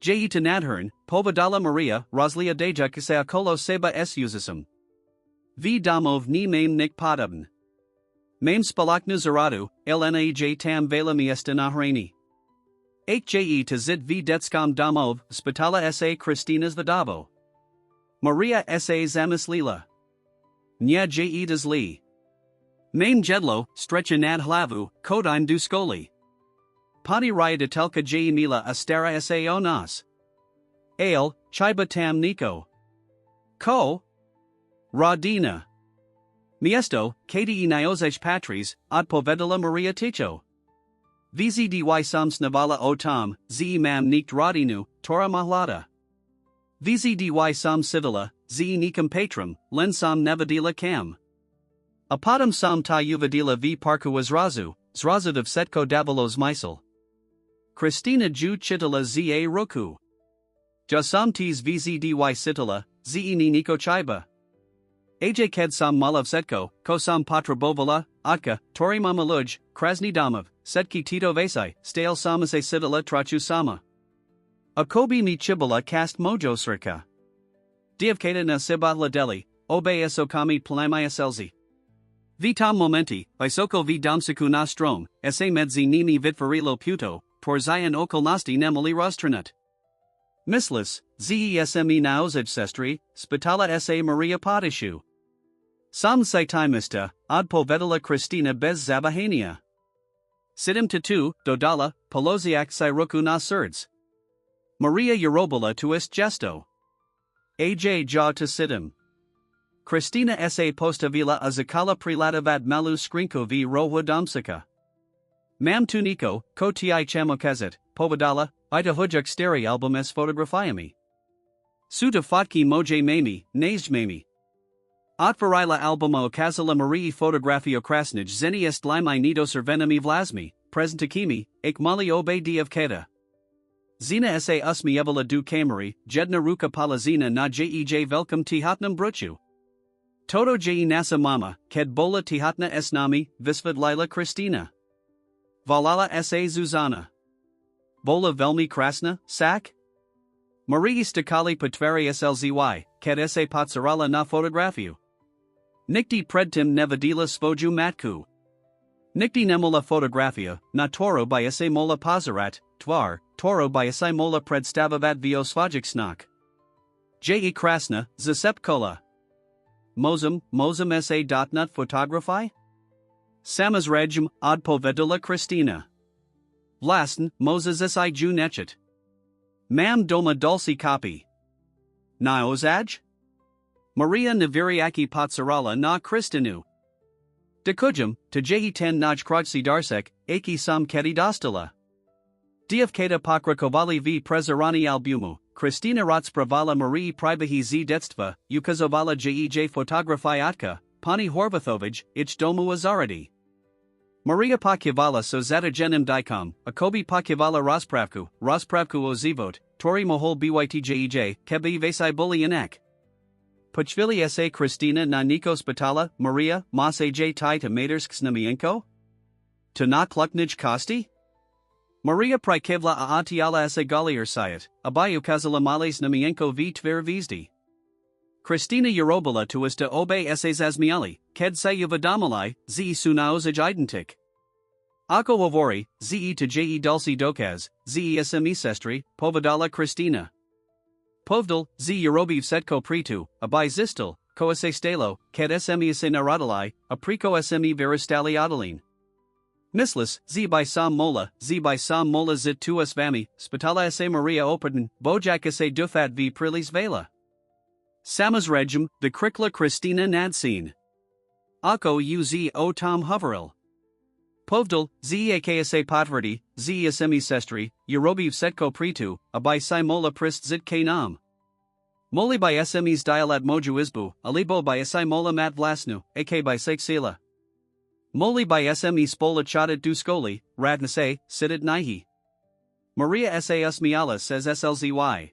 Je tanadhern, povadala Maria, Roslia deja kisa kolo seba s usisum. V domov ni mame nik podobn. Mame spalaknu zaradu, lnej tam vela miesta nahrani. Hje to zid v detskam domov, spitala sa Kristinas vidavo. Maria sa zamislila. Nya je das li. Mame jedlo, strecha nad hlavu, kodine du skoli. Pani raya detelka je mila astara sa o nas. Ale, chiba tam niko. Ko? Radina. Miesto, kde niozej patris, odpovedala Maria ticho. Vzdy sam snavala o tom, ze mam nikt radinu, tora mahlada. Vzdy sam civila, ze nikam patrum, len sam nevadila kam. Apadam sam ta uvadila v parku zrazu v setko davalos mysel. Kristina ju chitala za roku. Ja sam tis vzdy sitala, ze ni niko chiba. Aj ked sam malav setko, ko sam potrebovala, atka, tori mamaluj, krasni domov, setki tito vasai, stale sama se sitala trachu sama. Akobi mi chibala cast mojo srika. Diavkata na sibatla deli, obe esokami plamaya selzi. Vitam momenti, isoko v domsiku nostrom, sa medzi nimi vitferilo puto, porzayan okolnosti nemali rostranut. Mislis, zesme naozaj sestri, spitala sa Maria Potishu. Sam saitimista, odpovedala Kristina bez zabahania. Sidim tatu, dodala, poloziak siruku na surds. Maria Urobala tuist gesto. Aj ja to sidim. Kristina sa postavila azakala prilatavat malu skrinko v rohwa domsika. Mam tuniko, ko ti chamokazet, povadala, ita hujak steri album s fotografiami. Suta fotki moje mami, nazj mami. Otvarila albuma okazala Marie fotografio krasnij zeni est limai nido servenami vlasmi, prezentakimi, ek mali obe dievketa. Zina sa usmi evala du kameri, jedna ruka palazina na jej velkom tihatnam bruchu. Todo je nasa mama, ked bola tihatna esnami, visvad lila Kristina. Valala sa Zuzana. Bola velmi krasna, sak? Marie stakali patveri slzy, ked sa patsarala na fotografiu. Nikti predtim nevadila svoju matku. Nikti nemola fotografia, na toro by sa mola pazarat, tvar, toro by sa mola predstavavat vio svajik snak. Je krasna, zasepkola. Mozum sa dotnut photography? Samozrejum odpovedala Kristina. Vlasten, Moses si ju nechet. Mam doma dulci copy. Naozaj? Maria Naviriaki Patsarala na Kristinu. Dekujum, to jehi ten naj krajci darsek, aki sam kedi dostala. Dievkata pokrakovali v prezerani albumu, Kristina Rotspravala Marii Pribahi z detstva, ukazovala jej fotografiatka, pani Horvathovich, ich domu azaradi. Maria Pakyavala so zatagenem dikom, Akobi Pakyavala Rospravku o zivot, Tori Mohol bytjej, Kebi Vasai Bulyanek. Pochvili sa Kristina na Nikos Batala, Maria, Mas aj Tita Matersk Znamienko? To kluknij kosti? Maria Prikevla a Atiala sa Galier Sayat, Abayu Kazala Males Znamienko v Tver Vizdi. Kristina Eurobala to us to obey essays Azmiali, Ked Sayuvadamalai, ze Sunaozaj Identik. Ako Ovori, ze to je Dulci Dokaz, ze sme Sestri, Povadala Kristina. Povdal, ze Eurobiv Setko Pritu, Abai Zistel, Koase Stalo, Ked sme se Naradalai, Apriko sme Veristali Adeline. Mislis, z by Sam Mola zit tu us vami, Spitala se Maria Operton, Bojak se Dufat v Prilis Vela. Samas Regum, the Krikla Kristina Nadsine. Ako uz o Tom Hoveril. Povdal, zaksa Potverdi, z sme Sestri, Eurobiv Setko Pritu, Abai si Mola Prist zit k nam. Moli by SMEs Dialat Moju Izbu, Alibo by si Mola Mat Vlasnu, ak by Sela. Moli by SME Spola Chadat du Skoli, Radnase, Sidit Nihi. Maria Sas Miala says SLZY.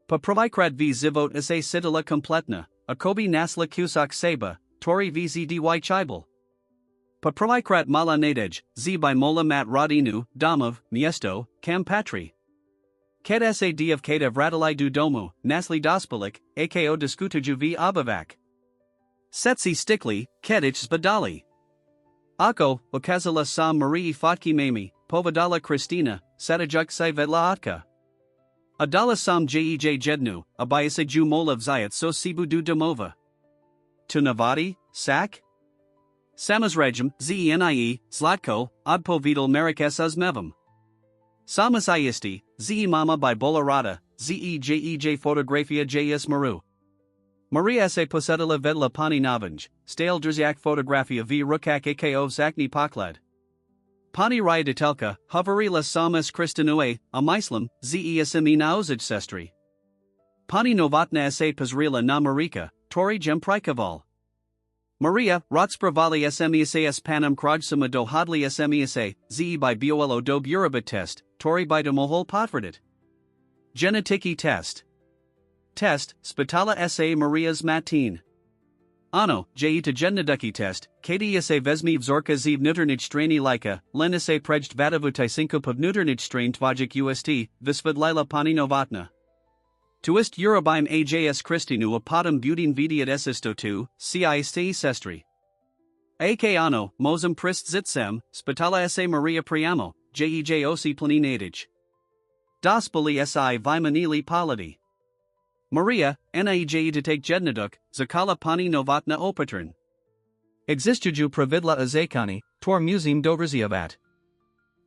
Paprovikrat v Zivot sa Sidila Kompletna, Akobi Nasla Kusak Seba, Tori VZDY Chibal. Paprovikrat Mala Nadej, Z by Mola Mat Radinu, Damov, Miesto, Kampatri. Ked sa Diev Kadev Radalai du Domu, Nasli Dospalik, Ako Diskutuju v Abavak. Setsi Stikli, Kedich Spadali. Ako, Okazala Sam Marie Fatki Mami, Povadala Kristina, Satajuk Sai Vedla Atka. Adala Sam jej Jednu, Abayase Ju Molav Zayat so Sibu du Domova. To Navadi, Sak? Samas Regim, Zenie, Zlatko, Odpo Vidal Marikes Uzmevam. Samas Isti, Ze Mama by Bolarada, Zejej Fotografia Js Maru. Maria se Posedala Vedla Pani Navanj, Stale Drziak Fotografia v Rukak Ako Zakni Poklad. Pani Raya Detelka, Hoverila Samas Kristinue, a Mislam, Zesme Naozaj Sestri. Pani Novatna sa Pazrila na Marika, Tori Jem Prikaval. Maria, Rotspravali Smes Panam Krajsuma do Hadli Smes, Ze by Biolo do Burabit Test, Tori by do Mohol Potverdit. Genetiki Test. Test, Spitala sa Maria's Matin. Ano, je to Gennaduki Test, Kadi sa Vesmi Vzorka Ziv Nuternich Strani Lika, Lena sa Prejt Vadavutai Syncope of Nuternich Strain Tvajik UST, Visvad Lila Pani Novatna. Tuist Eurobime AJS Christinu a Potom Budin Vidiat Esisto 2, CIST Sestri. AK Ano, Mozum Prist Zitsem, Spitala sa Maria Priamo, jej osi Planinadij. Dospoli si Vimanili Paladi. Maria, Naej to take Jednaduk, Zakala Pani Novatna Opatern. Existuju Pravidla Azakani, Tor Museum Doverziavat.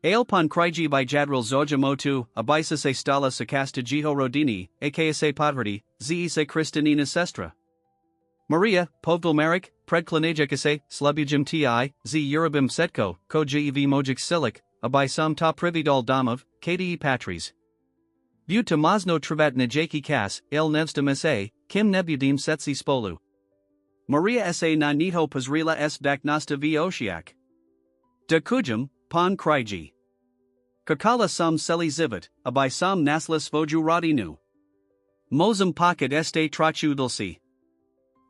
Aelpan Kriji by Jadril Zoja Motu, Abaisa se Stala Sakasta Jiho Rodini, Akasa Podverdi, Se Kristinina Sestra. Maria, Povdal Marik, Predklanajekase, Slubujim Ti, Z Urabim Setko, Ko Jev Mojik Silik, Abaisam Ta Prividal Damov, Kde Patris. View to Mazno Travat Najaki Kas, El Nevstam sa, Kim Nebudim Setsi Spolu. Maria sa na Nito Pazrila S. Daknasta v Oshiak. De Kujum, Pan Kriji. Kakala Sam Seli Zivit, Abai Sam Naslas Voju Radinu. Mozum Pocket Este Trachu Dulci.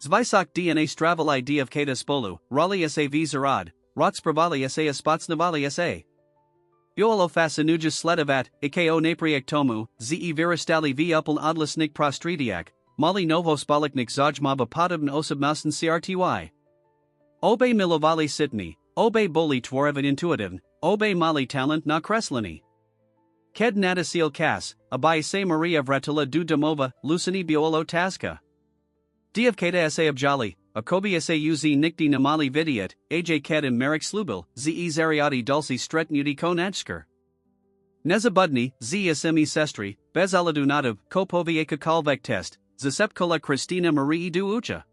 Zvisak DNA Stravalai D of Kata Spolu, Rali sa v Zarad, Rotspravali sa Spotsnavali sa. Biolo Fasanujas Sledavat, Iko Napriak Tomu, Ze Viristali v Upal Adlasnik Prostritiak, Mali Novo Spaliknik Zajmaba Podabn Osabmausen CRTY. Obe Milovali Sitni, Obe Boli Tvorevan Intuitive, Obe Mali Talent na Kreslini. Ked Nadasil Kas, Abai Se Maria Vratila du Domova, Lucini Biolo Taska. Diev Keda sa Abjali, Akobi sa uz Nikdi Namali Vidiat, Aj Kedim Merik Slubil, Ze Zariati Dulci Stretnudi Konachsker. Nezabudni, Sme Sestri, Bezaladunadav, Kopovieka Kalvek Test, Zasepkola Kristina Marie du Ucha.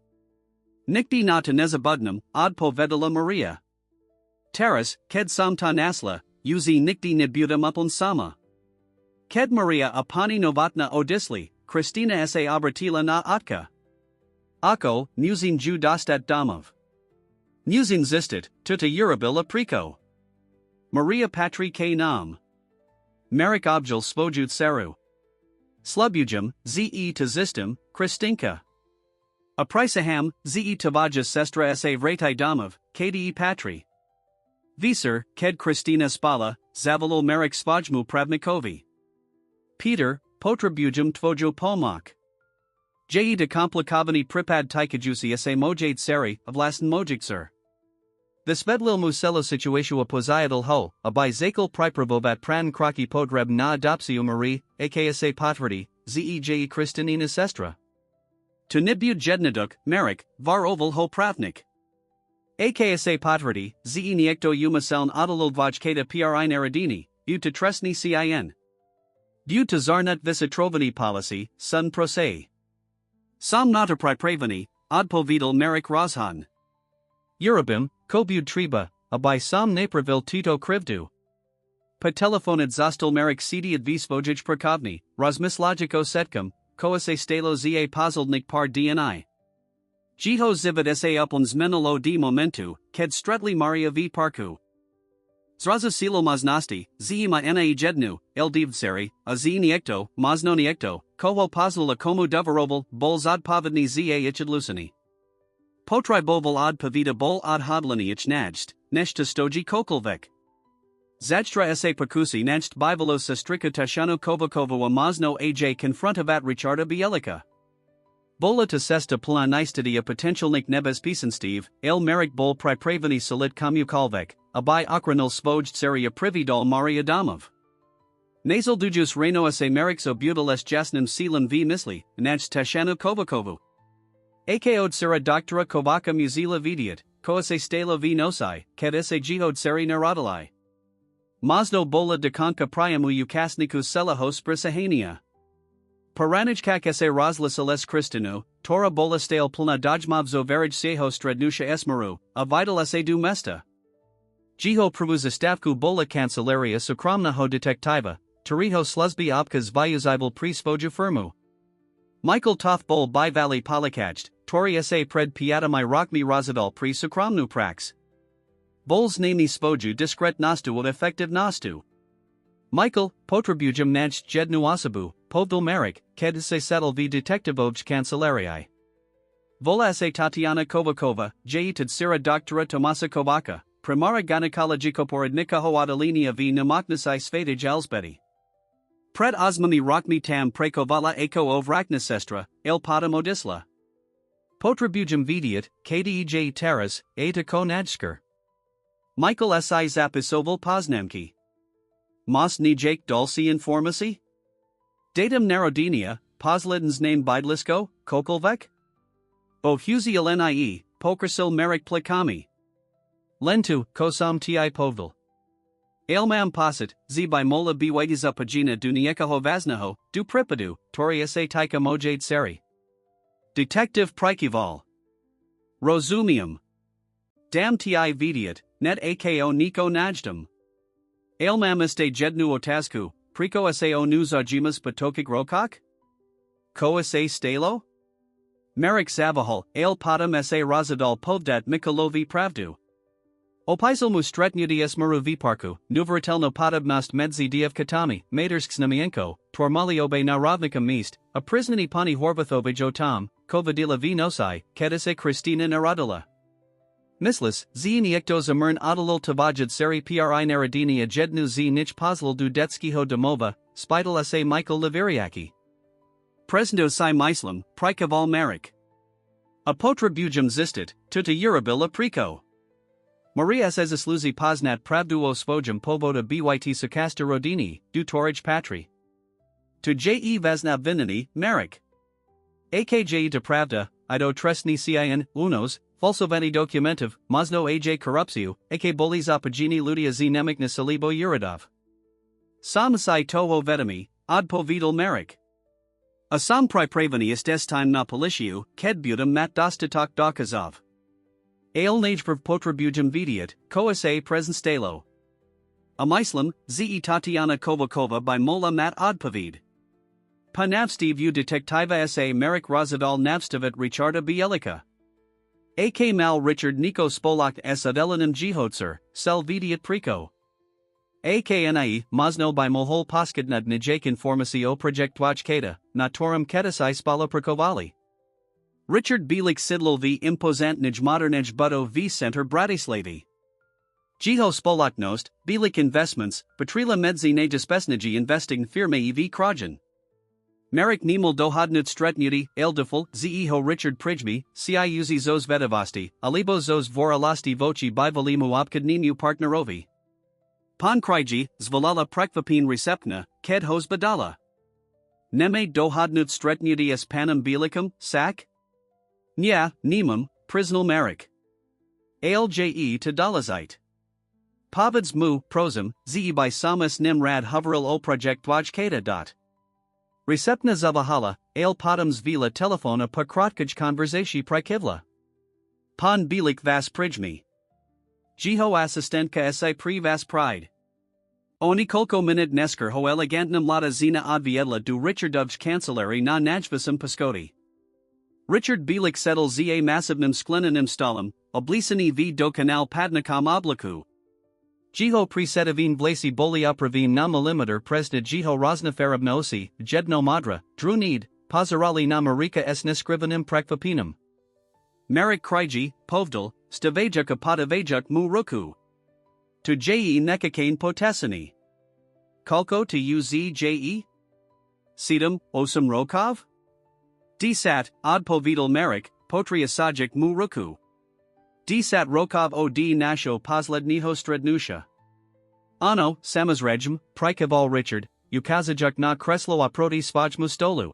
Nikdi Nata Nezabudnam, Ad Povedala Maria. Terras, Ked Samta Nasla, uzi nikdi nibutam upon sama. Ked Maria a pani novatna odisli, Kristina sa obratila na atka. Ako, musing ju dostat domov. Musing zistit, tuta urabila priko. Maria patri k nam. Merrick objel svojut seru. Slubujum, ze to zistum, Kristinka. A prisaham, ze tavaja sestra sa vratai domov, kde patri. Visir, ked Kristina spala, zavalul Merrick svojmu pravnikovi. Peter, potrabujum tvojo pomak. Je de komplikavani pripad tikajusi sa mojade seri, of lasten mojiksir. The svedlil muselo situatua poziadal ho, a by zakal pripravovat pran kraki podreb na adopsiu Marie, aksa potrati, ze Kristinina Sestra. To nibud jednaduk, Merrick, var oval ho pravnik. Aksa potrati, ze niekto umaseln odalodvajkata pri narodini, u to tresni cin. Due to zarnut visitrovani policy, sun prose. Sam nata pripravani, odpovidal Merrick Rozhan. Urabim, kobud treba, a by sam napravil tito krivdu. Pa telefonid zostal Merrick cd visvojij prakovni, rozmislogiko setkum, koase stalo za pozildnik par dni. Jiho zivid sa uplands menalo d momentu, ked stretli Maria v Parku. Zraza silo maznosti, zima na jednu, eldivseri, a z niekto, mazno niekto, koho pozlila komu doveroval, bol zodpovedni za ichidlusani. Potri boval od pavita bol od hodlani ich najst, neshta stoji kokolvek. Zajstra sa pakusi najst bivalo sestrika tashano kovakova mazno aj confrontavat richarda bielika. Bola to sesta plan nistity a potentialnik nebes pisansteve, el Merrick bol pripravani solit komu kalvek, a by okranil svojj seria prividal Maria Domov. Nasal dujus reno sa Merrick so butales jasnim selan v misli, najst tashano kovakovu. Akod sera doctora kovaka muzila vidiat, koase stalo v nosai, ked sa jihod seri narodalai. Mazno bola de konka priamu ukasniku selahos brisahania. Paranijkak sa rozlis ales Kristinu, Tora bola stale plna dojmov zoverij seho strednusha esmeru, a vital sa du mesta. Jiho pravuza stavku bola kancelaria sukramna ho detektiva, Toriho sluzby opkas vyuzibal prisvoja firmu. Michael Toth bol by valley polikajt, Tori sa pred piatamai rockmi rozadal pri sukramnu prax. Bols nami svoju diskret nostu od effective nostu. Michael, potrabujum najt jednu osabu, povdal Merrick, ked se settle v detektivovj kancelarii. Vola sa Tatiana Kovakova, jitid sira doktora Tomasa Kovaka, primara gynecologikoporodnika hoadalinia v namaknasai svedij alzbeti. Pred osmami rockmi tam prekovala eko ovrakna sestra, el potam odisla. Potrabujum vidiat, kdej teras, a to konajsker. Michael si zapisoval poznamki. Mos ni jake dulci informasi? Datum narodenia, posledens name bidlisko, kokolvek? O husi lnie, pokrasil Merrick plikami. Lentu, kosam ti povdal. Ailmam posit, z by mola bywaidiza pagina du niekaho vaznaho, du pripadu, tori sa tika mojade seri. Detective Prikival. Rozumium. Dam ti vidiat, net ako niko najdum. Ailmam este jednu otasku, priko sao nuzajimas patokik rokak? Ko sa stalo? Merrick Savahol, ail potam sa rozadal povdat Mikalovi pravdu. Opisal mustretnudi esmaru viparku, nuvratelno podobnost medzi diev katami, materskznamienko, twarmali obe narovnikam mist, a priznani pani horvathove jotam, kovadila v nosai, kedise Kristina narodila. Mislis, z niekto zamern odalil tavajad seri pri narodini a jednu z nich pozlil du detskiho domova, spidal sa Michael Leviriaki. Presendo si myslam, prikaval Merrick. A potrabujum zistit, tuta urabila priko. Maria says sluzi poznat pravduo svojum povoda byt sukasta rodini, du torij patri. To je vasna vinini, Merrick. Akj de pravda, ido tresni cin, unos, falsovani documentiv, mazno aj corrupciu, ak boli zapagini ludia z nemikna salibo uridov. Sam si toho vedami, od povidal Merrick. A sam pripravani estestime na policiu, ked butam mat dostatok dokazov. Ale najprv potrabujum vidiat, ko sa present stalo. a Myslam, ze Tatiana Kovakova by Mola Mat Odpavid. Pa navstiv u detektiva sa Marek Rozadal navstavit Richarda Bielika. AK Mal Richard Niko Spolak s Adelanim Jihotser, Sel Vidiat Priko. AKNI, Mosno by Mohol Poskidnad Nijak Informacio Projektwaj Kata, Naturum Ketasai Spala Prakovali. Richard Bielik Sidlal v Impozantnij Modernij Budo v Center Bratislavi. Jiho Spolaknost, Bielik Investments, Patrila Medzi Najespesniji Investing Firme v Krajan. Marek Nemel Dohodnut Stretnuti, Eldefel, Zeho Richard Prijmi, Ciuzi Zos Vedavasti, Alibo Zos Voralasti Voci Bivalimu Opkadnimu Partnerovi. Pan Kriji, Zvalala Prekvapin Receptna, Ked Hos Badala. Neme Dohodnut Stretnuti S Panam Bielicum, Sak? Nya, Nemum, Prisnal Marek. Alje to Dalazite. Pavids Mu, Prosum, Ze by Samus Nimrad Hoveril O Projektwaj Kata. Receptna Zavahala, Ale Potams Vila Telefona Pakrotkaj Konversation Prikivla. Pan Bielik Vas Prijmi. Jiho Assistentka Si Pri Vas Pride. Oni kolko minut nesker ho elegantnum lata zina odviedla du Richardovj Kancelari na najvisum Paskoti. Richard Bielik settle za massivnum sklenanim stalum, oblisani v do canal padnakam obliku. Jiho presetavin vlasi bolia pravin na millimeter presda jiho roznaferabnosi, jedno madra, drunid, pozirali na marika esniskrivanim prekvapinum. Marek Kriji, Povdal, Stavajuk Apatavajuk mu ruku. To je nekakane potesani. Kalko to uzje? Sedum, osum rokov? Dsat, odpovidal Marek, potria sajik mu ruku. Dsat rokov od nasho posledniho strednusha. Ano, samazregm, prikaval Richard, ukazajuk na kreslo oproti svaj mustolu.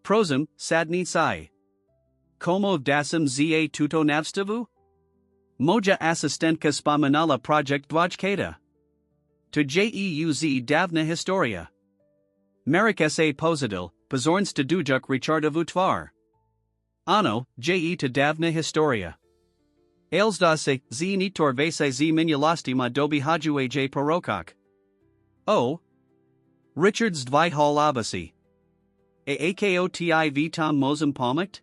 Prosum, sadni sai. Komo dasum za tuto navstavu? Moja assistentka spamanala project dvajkata. To jeuz davna historia. Marek sa pozadil, pozorns to dujuk richardavu tvar. Ano, je to davna historia. Ailsdase, z nitor vese z minulasti ma dobi haju aj porokak. O. Richards dvihal abasi. Aakoti vitam mozum pomakt?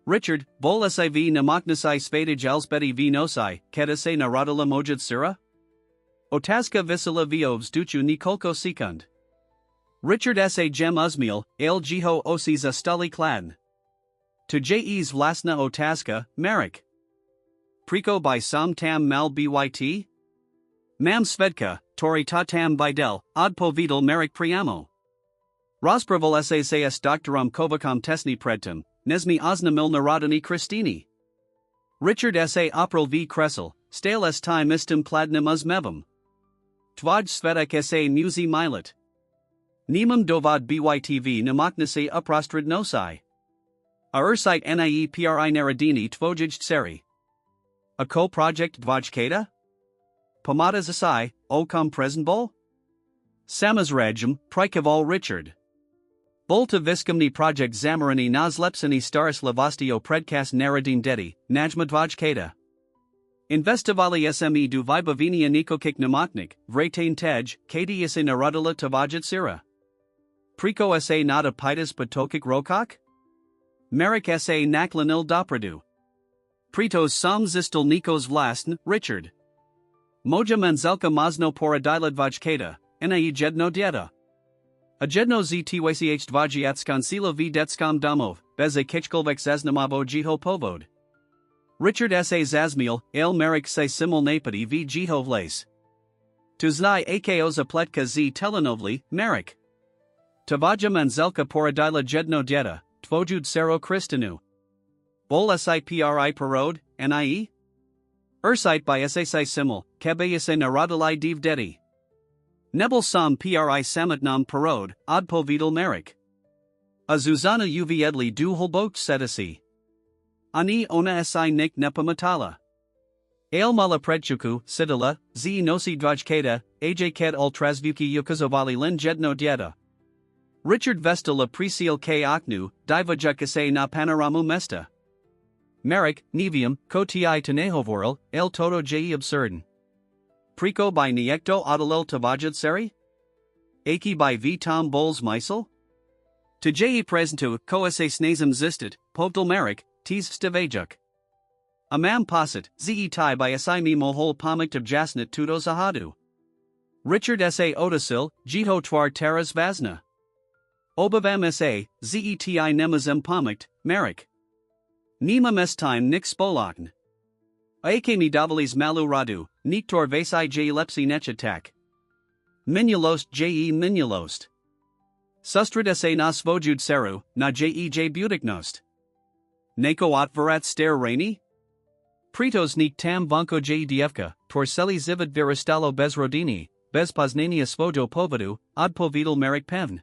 Richard, bol siv namaknasai svadaj elsbeti v nosai, kedase narodala mojad sira? Otazka visala viovs duchu nikolko sekund. Richard sa gem uzmiel, ale jiho osi zastali kladn. To jes vlasna otazka, Marek. Priko by sam tam mal byt? Mam svedka, tori ta tam videl, odpovidal Marek priamo. Rozpraval sas doctorum kovakam tesni predtum, Nesmi Osnamil Narodani Christini. Richard sa April v Kressel, stale s time istum pladnum uzmevum. Tvaj Svedak sa muzi milet. Nemum dovad bytv namaknase uprostrid nosai. A ursite nie pri narodini tvojij Dcéru. A co-project dvajkata? Pomada zasai, o kom presenbol? Samazregm, prikaval Richard. Bolta viskamni project zamarani nazlepsani staris lavastio predkas narodin dedi, najma dvajkata. Investivali sme du vibavinia nikokik namaknik, vretain tej, kati isa narodala tvajit sira. Priko sa nada pitas patokik rokak? Marek sa naklanil dopradu. Pritos sam zistil nikos vlastn, Richard. Moja manzelka mazno poradila dvajkata, nie jedno dieta. A jedno z twach dvajiatskan sila v detskam domov, beze kichkolvek zaznamavo jiho povod. Richard sa zazmiel, ale Marek se simul napadi v jiho vlas. Tuznai ako zapletka z telenovli, Marek. Tavaja manzelka poradila jedno dieta, tvojud sero kristinu. Bol si pri parod, nie? Ursite by si simul, kebe sa narodalai div dedi. Nebel sam pri samatnam parod, odpovidal Marek. A Zuzana uvedli du holbok setasi. Ani ona si nik nepamatala. Ale mala predchuku, sidala, z nosi dvajkata, aj ked ultrazvuki yukazovali lin jedno dieta. Richard Vestala presiel k aknu, divajuk sa na panoramu mesta. Marek, nevium, ko ti tenehovoril, el todo je absurdan. Priko by Niekto Odalil Tavajad Seri? Aki by V Tom Bowles Meisel? To je prezentu, ko se snazem zistit, povdal Merrick, tees stevajuk. Amam posit, ze tai by mi mohol pomik of jasnit tudo zahadu. Richard sa odasil, jito twar teras vasna. Obavam sa, zeti nemazem pomikt, Merrick. Nima mes time nik spolakn. Akemi davalis malu radu, niktor vasai je lepsi nechatak. Minulost je minulost. Sustrid sa nas vojud seru, na je butiknost. Nako otvarat stare rainy? Pritos nik tam vanko je dievka, torseli zivid viristalo bez rodini, bez poznania svojo povodu, odpovidal Merrick pevn.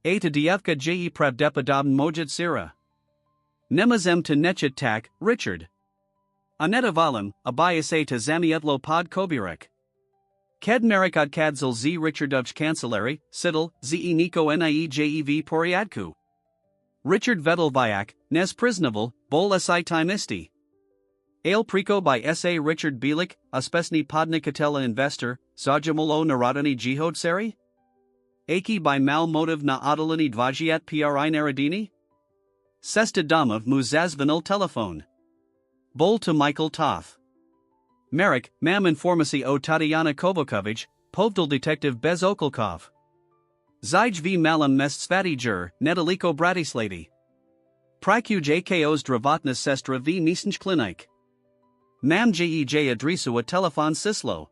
A to dievka je pravdepa dobn mojit sira. Nemazem to nechat tak, Richard. Aneta valim, abayase to zamietlo pod kobirek. Ked Merrick od kadzil z Richardovch kancelary, sidel, ze niko niejev poriadku. Richard Vedel Vyak, Nes Prisnovel, Bol si time isti. Ale Priko by S.A. Richard Bielik, Aspesni Podnikatela Investor, Zajamolo Narodani Jihod Seri? Aki by Mal Motiv na Adalini Dvajiat Pri Narodini? Sesta Damov Muzazvanil Telephone. Bol to Michael Toth. Merrick, Mam Informasi o Tatiana Kovakovich, Povdal Detective Bez Okolkov. Zij v Malam Mest Svati Jur, Nedaliko Bratislady. Praku JKO's Dravatna Sestra v Nisench Klinik. Mam jej Adrisu a Telefon Sislo.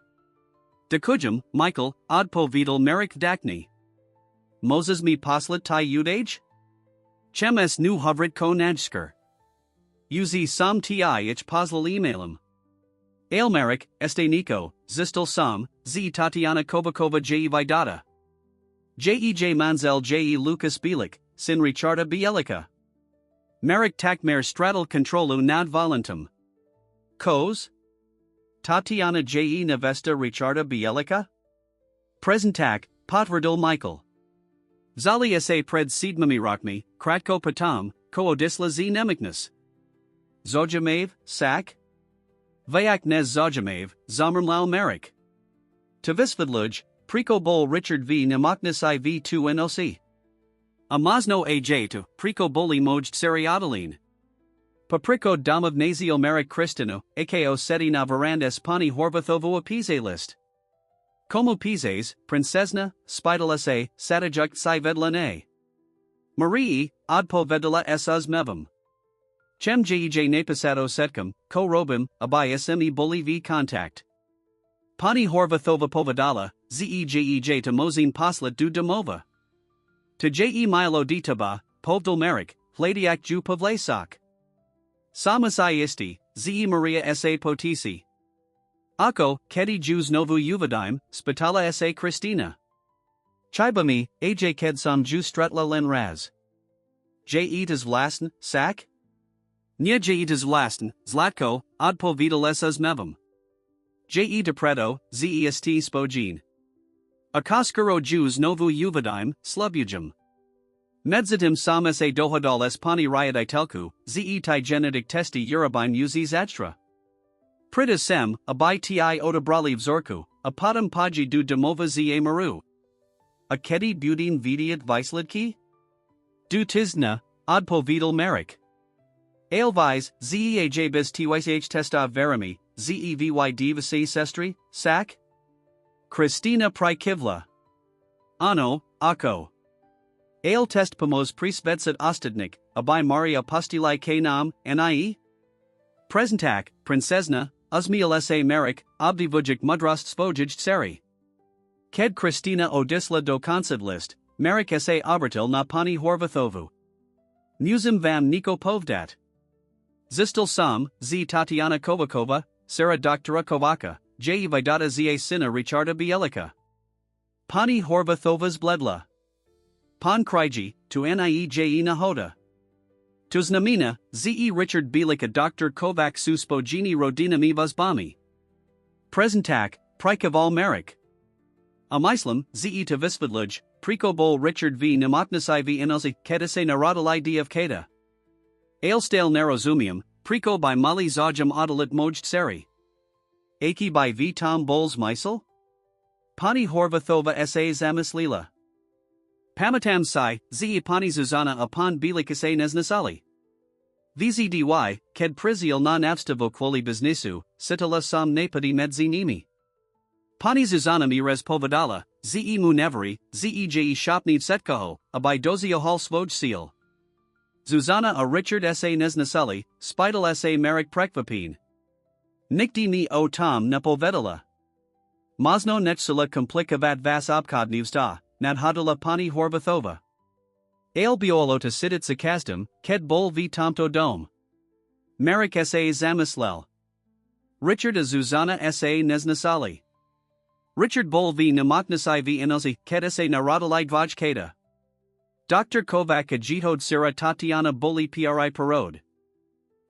Dekujum, Michael, Odpo Vidal Merrick Dakni. Moses mi poslat ty udage? Chemes nu hovrit ko najsker. Uzi sam ti ich poslal emailum. Ale Merrick, este Nico, Zistel Sam, Z Tatiana Kovakova je Vidata. Jej Manzel je Lucas Bielik, Sin Richarda Bielica. Merrick Takmer Straddle Controlu nad Volentum. Kos? Tatiana je Nevesta Richarda Bielica? Presentak, Potverdil Michael. Zali sa pred Seedmami Rockmi, Kratko Patam, Ko Odisla z Nemiknus. Zojamav, Sak? Vayak Nez Zojamav, Zamrmlau Merrick. Tavisvidluj, Priko Bol Richard v Nemaknis IV2 NOC. Amazno AJ to Priko Boli Moj Seriadaline. Papriko Damav Nazio Merrick Kristino, AKO Seti na Varand Espani Horvathovo Apize list. Como Pizes, Princesna, Spidal SA, Satajuk Sivedlane. Marie, Odpo Vedela Esaz Mevam. Chem jej Napasado Setkum, Ko Robim, Abayasimi Boli v Contact. Pani Horvathova Povadala, Zejej to Mozin Poslet du Domova. To je Milo Ditaba, Povdal Merrick, Hladiak Ju Pavlesak. Samasai Isti, Ze Maria sa Potisi. Ako, Kedi Jews Novu Uvadime, Spitala sa Christina. Chibami, Aj Kedsam Ju Stretla Len Raz. Je tas Vlasten, Sak? Nya je tas Vlasten, Zlatko, Odpo Vidal Esas Mevam. Je Depredo, Zest Spogene. Akaskaro Jews Novu Uvadime, Slubujum. Medzatim Sam sa Dohodal Espani Riadai Telku, Ze genetic Testi Urabime Uzis Extra. Prita Sem, Abai Ti Odabraliv Zorku, Apadam Paji du Domova Za Maru. Akedi Budin Vidiat Vislidki? Du Tizna, Odpo Vidal Merrick. Ailvise, Zeaj Bez Tysh Testav Verami, Zevy Divasi Sestri, Sak? Christina Prikivla. Ano, Ako. Ale test Pamos Prisvetsat Ostadnik, Abai Maria Postilai K-Nam, Nie? Presentak, Princesna, Uzmiel sa Merrick, Obdivujik Mudrost Svojij Seri. Ked Christina Odisla do Konsidlist, Merrick sa Obertil na Pani Horvathovu. Musim vam Niko Povdat. Zistel Sam, Z Tatiana Kovakova, Sarah Doktora Kovaka, J Vidata Za Sina Richarda Bielica. Pani Horvathova's Bledla. Pan Kriji, to Nie Nahoda. Tuznamina, Ze Richard Bielica Dr. Kovac Suspogini Rodinami Vazbami. Presentak, Prikaval Merrick. Amislam, Ze to Visvidluj, Prikobol Richard v Nemaknasi v Inosi Kedase Narodalai D of Keda. Ailstale Narozumium, Priko by Mali Zajam Odalit Moj Seri. Aki by v Tom Bowles Meisel? Pani Horvathova sa Zamislila. Pamatam Sai, Zi Pani Zuzana upon Bilikase Nesnasali. Vzdy, ked priziel na navstavo kvoli biznisu, sitala sam napadi medzinimi. Pani Zuzana mi res povedala, Ze mu neveri, Zej shopniv setkaho, abai dozio hal svoj Siel. Zuzana a Richard sa Nesnasali, spidal sa Marek Prekvapin. Nikdi ni o Tom nepovedala. Mazno nechsula komplikavat vas obkodnivsta, nadhadala Pani Horvathova. Ale biolo to sidit sakastum, ked bol v tomto dome. Marek sa Zamislel. Richard a Zuzana sa Nesnasali. Richard bol v namaknasai v inosi, ked sa narodalai dvojkata. Dr. Kovac a jihod sira Tatiana boli pri parod.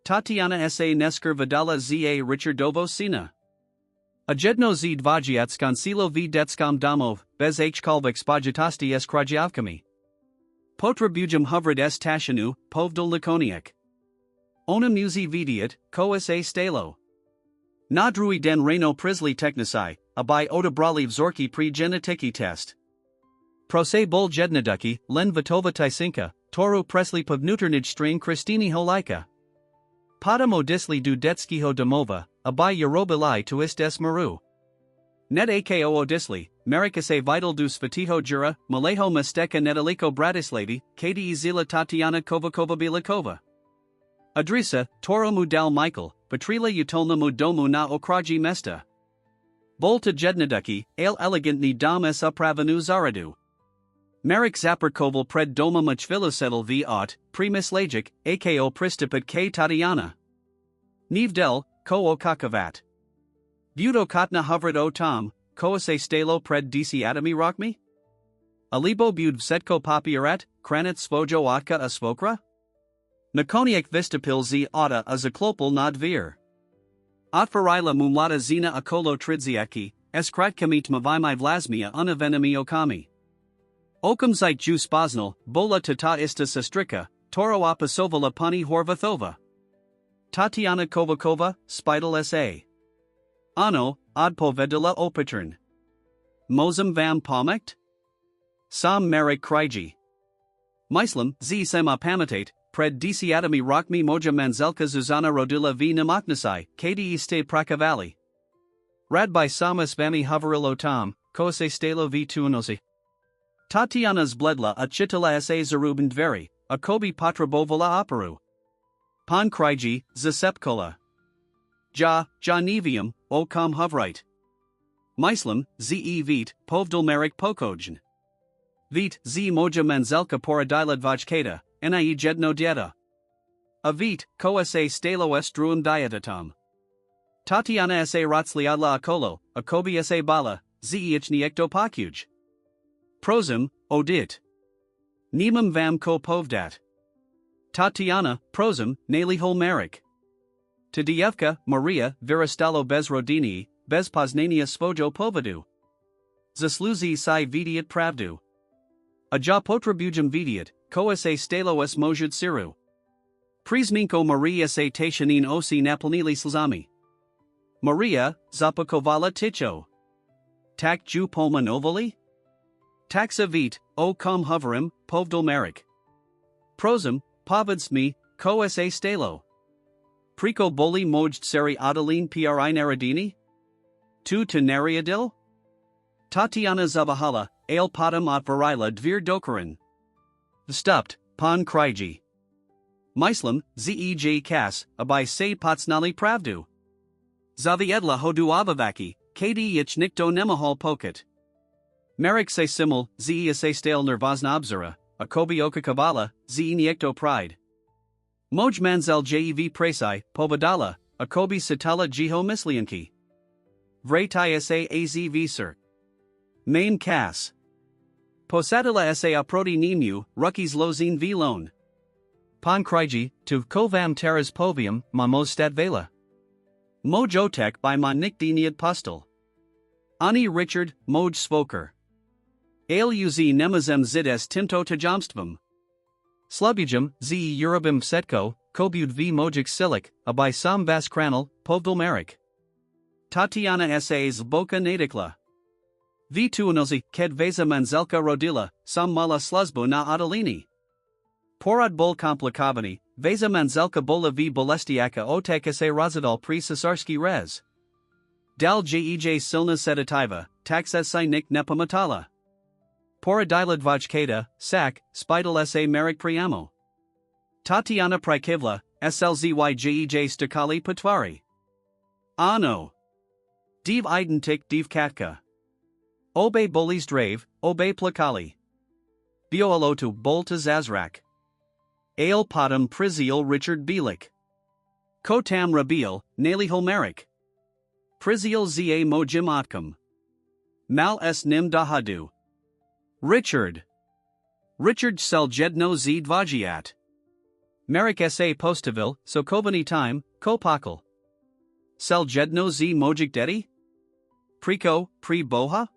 Tatiana sa nesker vidala za Richardovo sina. A jedno z dvajiat skansilo v detskam domov, bez hkalvik spajitasti s krajavkami. Potrabujum hovrid s tashinu, povdal lakoniak. Ona muzi vidiat, ko sa stalo. Nadrui den reno prisli technisai, abai odebrali vzorki pri genetiki test. Prose bol jednaduki, len vitova tisinka, toru presli pavnuternij string Kristini holika. Podamo disli du detskiho domova, abai yerobilai to ist s maru. Net ako odisli, marikase vital du svatiho jura, maleho masteka nedaliko bratislady, kdi zila Tatiana Kovakova Bilikova. Adrisa, toro mu dal Michael, patrila utolna mu domu na okraji mesta. Bolta jednaduki, ale elegantni dom s upravanu zaradu. Marek Zaperkoval pred doma machvilosetel v ot, primislagic, ako pristipet k Tatiana. Nivdel, ko o kakavat. Budo kotna hovrid o Tom, ko se stalo pred dc atomi rockmi? Alibo bud vsetko papierat, kranit svojo otka a svokra? Nakoniak vistapil z otta a zaklopal nadvir. Otvarila mumlada zina akolo tridziaki, eskrat tmavimai vlasmia unavenami okami. Okam zite ju spoznal, bola tata ista sestrika, toro opasovala Pani Horvathova. Tatiana Kovakova, spidal sa. Ano, odpovedala opatern. Mozum vam pomekt? Sam Marek Kriji. Myslam, z sema pamatate, pred dc atomi rockmi moja manzelka Zuzana rodila v namaknasai, kdi ste prakavali. Rad by sama svami hoverilo Tom, ko se stalo v tunosi. Tatiana zbledla a chitala sa zarubin dveri, a kobi potrabovala operu. Pan Kriji, zasepkola. Ja nevium, o kom hovrite. Myslam, ze vit, povdal Marek Pokojn. Vit, z moja manzelka poradila dvojkata, ni jedno dieta. A vit, ko sa stalo s druum dietatom. Tatiana sa rotsliadla akolo, a kobi sa bala, zeichni ekto pokuj. Prosum, odit. Nemum vam ko povdat. Tatiana, prosum, nalihol Marek. Tadiyevka, Maria, Virastalo bez rodini, bez poznania svojo povadu. Zasluzi si vidiat pravdu. A ja potrabujum vidiat, ko sa stalo s mojud siru. Prizminko Maria sa tashanin osi naplnili slzami. Maria, zapakovala ticho. Tak ju polmanovali? Taxa vit, o kom hoverim, povdal Marek. Prosum, povidsmi, ko sa stalo. Priko boli mojd seri Adeline pri naradini? Tu tenariadil? Tatiana Zavahala, ale potom otvarila dvir dokarin. Vstupt, Pan Kriji. Myslam, zej kas, abai se potsnali pravdu. Zaviedla hodu abavaki, kdi ich nikto nemahal poket. Marek se simul, ze se stale nervozna obzira, a kobi oka kavala, ze niekto pride. Moj manzel jev presai, povedala, a kobi satala jiho mislianki. Vretai sa azv sir. Main kas. Posadala sa aproti nimu, rukis lozin vilon. Pan Kriji, tu kovam teras povium, mamos statvela. Mojotek by ma nikdiniad postel. Ani Richard, moj svoker. Aluz nemazem zides timto tajamstvam. Slubijum, ze urabim setko, kobud v mojik silik, abai sam vas kranal, povdal Marek. Tatiana S.A.'s Boka Nadikla. V tuunozi, ked veza manzelka rodila, sam mala sluzbu na adalini. Porad bol komplikavani, veza manzelka bola v bolestiaka oteka se razadal pri cesarski rez. Dal jej silna sedativa, taxa si nik nepamatala. Poradilad vajkata, sak, spidal sa merik priamo. Tatiana Prikivla, slzyjej stakali patvari. Ano. Div identik div katka. Obe bolis drave, obe plakali. Bioalotu bolta zazrak. Ale potam priziel Richard Bielik. Kotam rabiel, nali holmerik. Priziel za mojim otkam. Mal s nim dahadu. Richard sel jedno z dvajiat. Merik sa postavil, sokovani time, kopakal. Sel jedno z mojik dedi? Priko, pri boha?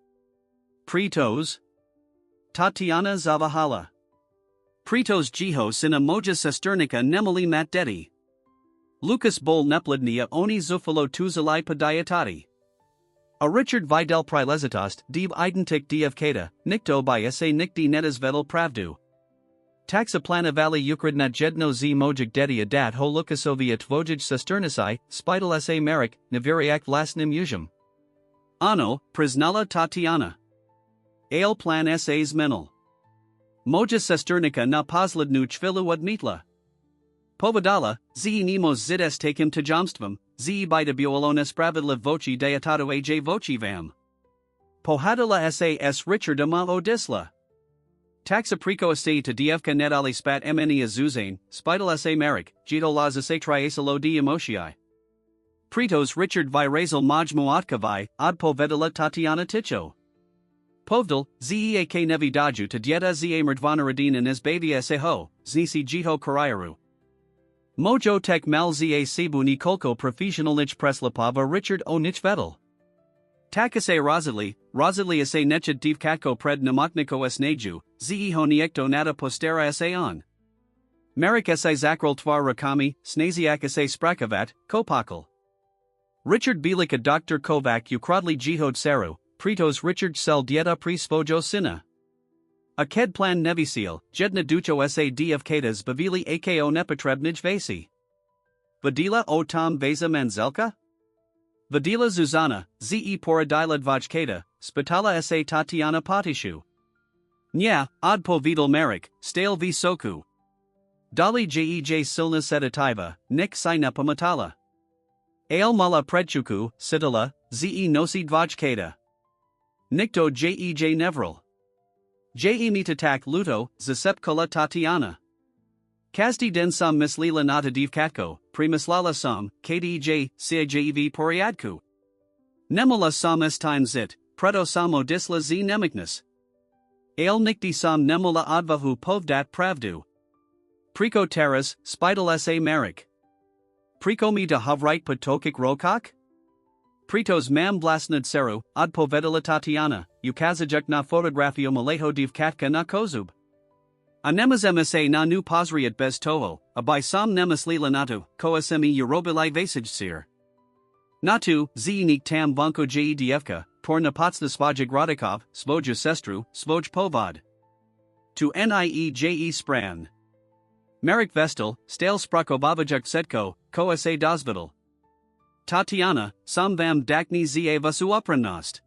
Pritos. Tatiana Zavahala. Pritos jiho sina moja sesternica nemali mat dedi. Lucas bol nepladnia oni zufalo tuzalai padiatati. A Richard Vidal Prilezitost div identik dfkata, nikto by sa nikdi netas pravdu. Taxa plana valley ukradna jedno z mojig dedi adat ho lukasoviat vojij sesternisai, spidal sa merik, naviriak vlasnim usium. Ano, priznala Tatiana. Ale plan sas menal. Moja sesternica na poslednu chvilu admitla. Povedala, zi nemos zides takim to jamstvom, zi bida buolones spravidla voci deatado aj voci vam. Pohadala sas Richard ama odisla. Taxa prico sa to dfka nedali spat mni azuzane, spidal sa merik, jito las sa triasalo di emotii. Pritos Richard virazal majmu otkavai, od povedala Tatiana ticho. Povdal, zeak nevi daju to dieta za mrdvanaradin in izbavia seho, znisi jiho karayaru. Mojo tek mal za sibu nikolko profesionalnich preslapava Richard o nich vedel. Takase razadli ase nechad divkatko pred namokniko esnaju, zeho niekto nata postera ase on. Merik ase zakral tvar rakami, snaziak ase sprakavat, kopakal. Richard Bielik a Dr. Kovac ukradli jihod Dcéru, Pritos Richard sel dieta pri svojo sina. A ked plan nevisil, jedna ducho sa dfkatas bavili ako nepotrebnij vasi. Vadila o tom veza manzelka? Vadila Zuzana, ze poradilad vajkata, spitala sa Tatiana Patishu. Nya, od povedal merik, stale v soku. Dali jej silna sedativa, nik si nepamatala. Ale mala predchuku, sitala, ze nosi dvajkata. Nikto jej nevril. Mitatak luto, zasepkola Tatiana. Kazdi den sam mislila nata divkatko, primislala sam, kdej, cjev poriadku. Nemala sam time zit, preto samo disla z nemiknus. Ale nikdi sam nemula advahu povdat pravdu. Priko teras, spidal sa merik. Priko mi to havrit potokik rokak? Pritos mam blasnad Dcéru, od povedala Tatiana, ukazajak na fotografio maleho divkatka na kozub. A nemazem sa na nu pozriat bez toho, a by sam nemas lila natu, koasemi urobilai vasijsir. Natu, znik tam vanko jedfka, por napotsna svajig radikov, svoja sestru, svoj povad. Tu nieje spran. Merik vestel, stale sprakobavajuk setko, koasa dozvidal. Tatiana, sam vam dakni za vasuoprannost.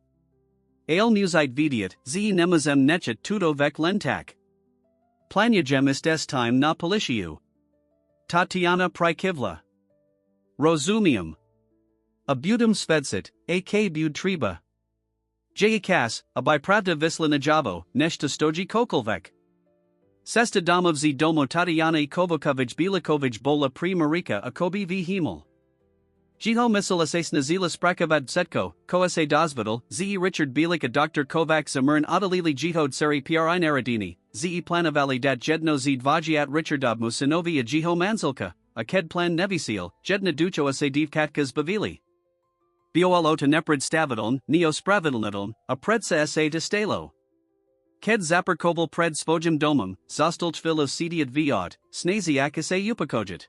Ale musite vidiat, z nemazem nechat tuto vek lentak. Planyagem ist time na politiu. Tatiana Prikivla. Rozumium. Abudum svedsit, ak bud treba. Jakas, a by pravda visla najavo, neshta stoji kokolvek. Sesta domov z domo Tatiana Kovakovic Bilakovic bola pri Marika a kobi v himal. Jiho misala se snazila sprakavad setko, koase dozvidal, ze Richard Bielik a Dr. Kovac zamern adalili jihod seri pri naradini, ze planavali dat jedno z dvajiat Richardobmu sinovi a jiho manzilka, a ked plan nevisil, jedna ducho ase divkatkas bavili. Bioalo to nepred stavidon, neo spravidalnidon, a predsa ase de stelo. Ked zaperkoval pred svojim domum, zostalchvil of sediat viot, snaziak ase upakojit.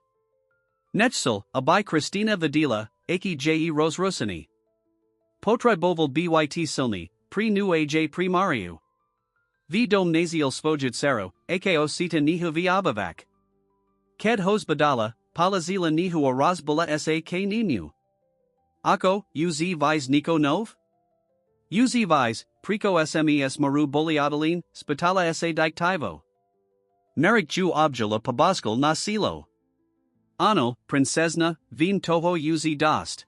Nechsil, a by Christina Vadila, aki je Rose Rosini. Potrebovil byt silni, pri nu aj pri Mariu. V dom nasiel svojit Dcéru, ako sita nihu v abavak. Ked hos badala, palazila nihu a rozbala sa k ninu. Ako, uz vise niko nov? Uz vise, priko smes maru boliadalin, spitala sa diktivo. Merik ju objala pabaskal na silo. Ano, princesna, vin toho uz dost.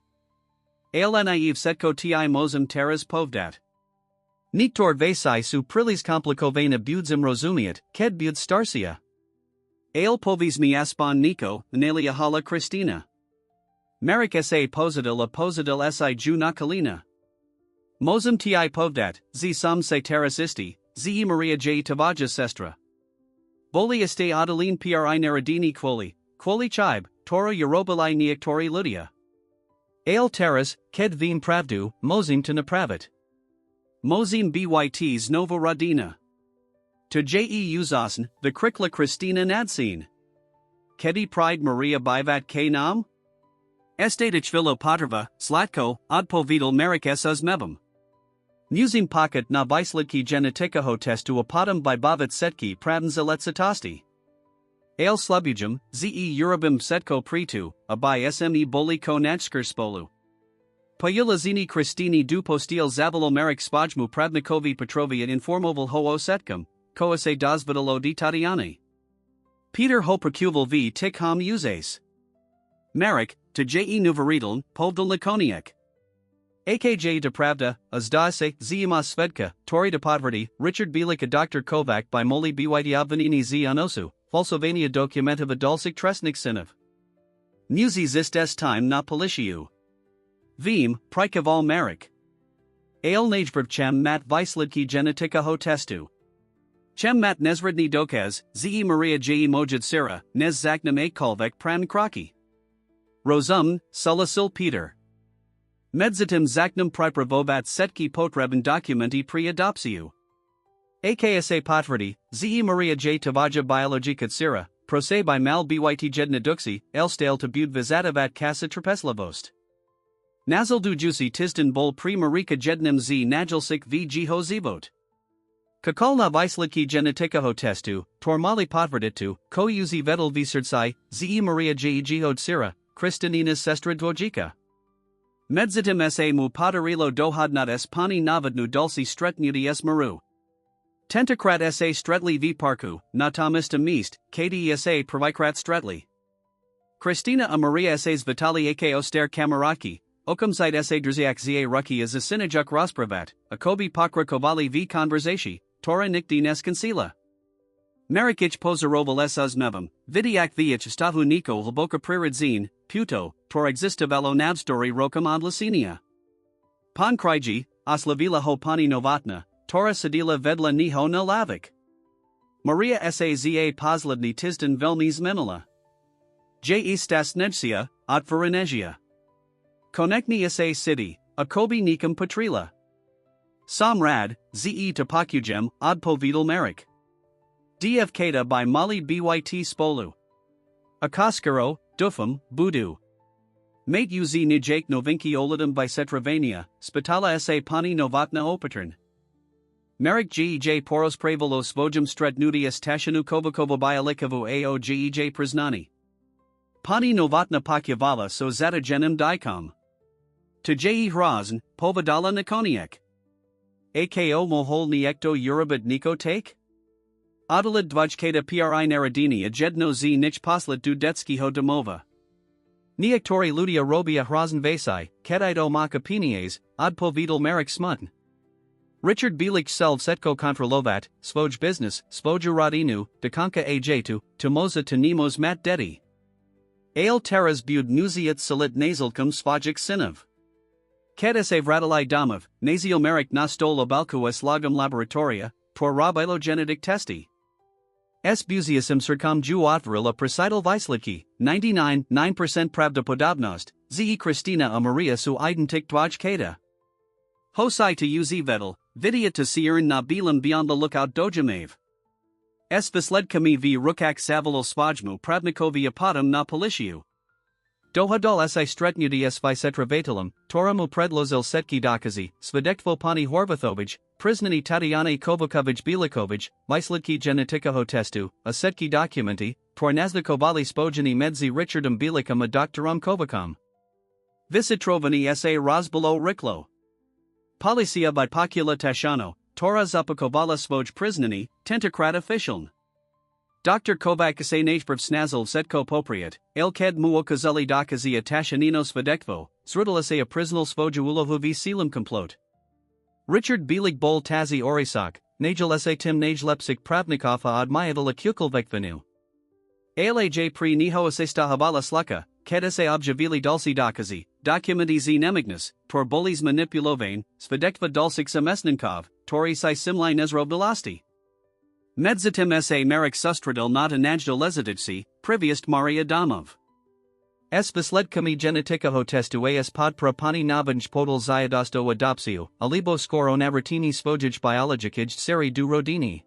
Ale naive setko ti mozum teras povdat. Niktor vasai su prilis komplikovana budzim rozumiat, ked bud starsia. Ale povis mi aspon Nico, Nalia hala Christina. Merik sa posidil si ju nakalina. Mozum ti povdat, z sam se terasisti, z Maria j tavaja Sestra. Boli este adeline pri narodini quoli chibe, toro Eurobalai neaktori Lydia. Ale teras, ked vim pravdu, mozim to napravit. Mozim byts novo radina. To je uzasn, Vykríkla Christina nadsin. Kedi pride Maria bivat k nam? Estade chvilo potrva, slatko, odpovidal merik sus mebum. Musim pocket na vyslidki genetikaho testu apotum by bavit setki pravns eletsatosti. Ale slubujum, ze urabim setko pritu, abai sme boli ko nachskr spolu. Pojulazini Christini du postil zavalo merik spajmu pravnikovi Petrovi and informoval ho setkum, ko se dozvidalo di Tatiani. Peter ho procuval v tik ham uses. Merik, to je nuveridal, povdal Nikoniak. AKJ de Pravda, Azdase, Zima Svedka, Tori de Podverdi, Richard Bielika Dr. Kovac by Moli Byt Obvinini z Anosu, Falsovania Dokumentiva Dulcik Tresnik Sinov. Musi zistes time na Policiu. Vim, Prikaval Merik. Ale Najbrv Chem Mat Vyslidki Genetika Ho Testu. Chem Mat Nezredni Dokaz, Ze Maria J. Mojid Sira, Nez Zaknam A. Kolvek Pran Kraki. Rosum, Sulasil Peter. Medzatim Zaknam Pripravovat Setki Potreben Documenti Pri Adopsiu. Aksa Potverdi, Ze Maria J. Tavaja Biologika Sira, Prose by Mal Byt Jedna Duxi, Elstale to Bud Vizadavat Casa Trapeslavost. Nazal du Juicy Tisden Bol Pri Marika Jednim Z Najalsik V. Jiho Zivot. Kakalna Vyslidki Genetikaho Testu, Tormali Potverditu, Ko Uzi Vedel Visardsai, Ze Maria J. Jihod Sira, Kristinina Sestra Dwojika. Medzatim sa mu podarilo dohodnat s pani navidnu dulci stretnudi s maru. Tentakrat sa stretli v Parku, natamista mist, kdi sa provikrat stretli. Kristina a Maria sas Vitali ako ster kamaraki, okumsite sa drziak za ruki as a sinajuk rospravat, a kobi pokra kovali v konversaci, tora nikdi neskonsila. Marikic pozaroval sus mevum, vidiak vich stavu niko hlboka priridzin, puto, tor existivelo navstori rokam odlasinia. Pan kriji, oslavila ho pani novatna, tora sedila vedla niho na lavik. Maria sa za posledni tizden velmis menila. Je stas nejsia, otvorenegia. Konekni sa city, a kobi nikam patrila. Samrad, ze topakugem, odpovidal merik. DF Kata by Mali Byt Spolu. Akaskaro, Dufum, Budu. Mate uz nijake novinki olidum by Setravania, Spitala sa pani novatna opatern. Merik Gij poros prevolos vojum stretnudius tashanu kovakova bialikavu ao Gij priznani. Pani novatna pakyavala so zatagenim dikom. To Je hrazn, povadala Nikoniak. Ako mohol niekto urabid niko take? Adalid dvajkata pri narodini a jedno z nich poslet du detskiho domova. Niektori ludia robia hrazn vasai, kedito maka pinies, odpovidal merik smutn. Richard Bielik selv setko kontrolovat, svoj business, svoju radinu, dekanka aj to moza tenemos mat dedi. Ale teras bud nuziat salit nasalkum svojik sinov. Kedese vradalai domov, nasio merik nastol obalkues logum laboratoria, tor robilo genetic testi. S. buziasim circum ju otvril a presidal vyslidki, 99% pravdopodobnost, ze Kristina a Maria su identik dvojkata. Hosai to uz vedel, vidiat to siern na bilim beyond the lookout dojamav. S. visledkami v rukak savalo svojmu pravnikovi apotum na policiu. Dohadol si stretnudi svi setravatelum, toramu predlozil setki dokazi, svedekvo pani horvathovich, priznani Tatiana Kovakovich Bilikovich, Vyslidki genetikaho testu, a setki documenti, pronaznakovali spojeni medzi Richardom Bilikam a doktorom Kovakom. Visitrovani sa rozbilo riklo. Policia vypokula tashano, Tora zapakovala svoj priznani, tentakrat officialn. Dr. Kovac se najprv snazil setko popriat, elked mu okazali dokazi a tashanino svedekvo, zrudila se a priznal svoju ulohu v selim komplot. Richard Bilik bol tazi orisak, najal sa tim najlepsik pravnikov a odmayavala kukulvekvenu. Alaj pri niho stahavala sluka, ked se objavili dalsi dokazi, dokumenti z nemignas, tor bolis manipulovane, svedekva dalsik samesninkov, tori si simli nezrobilasti. Medzatim sa Marek Sustradil not anajdal lezaditsi, priviest Maria Domov. S visledkami genetikaho testu as podpra pani navanj podal zayadosto adopsiu, alibo skoro navratini svojij biologikij seri du rodini.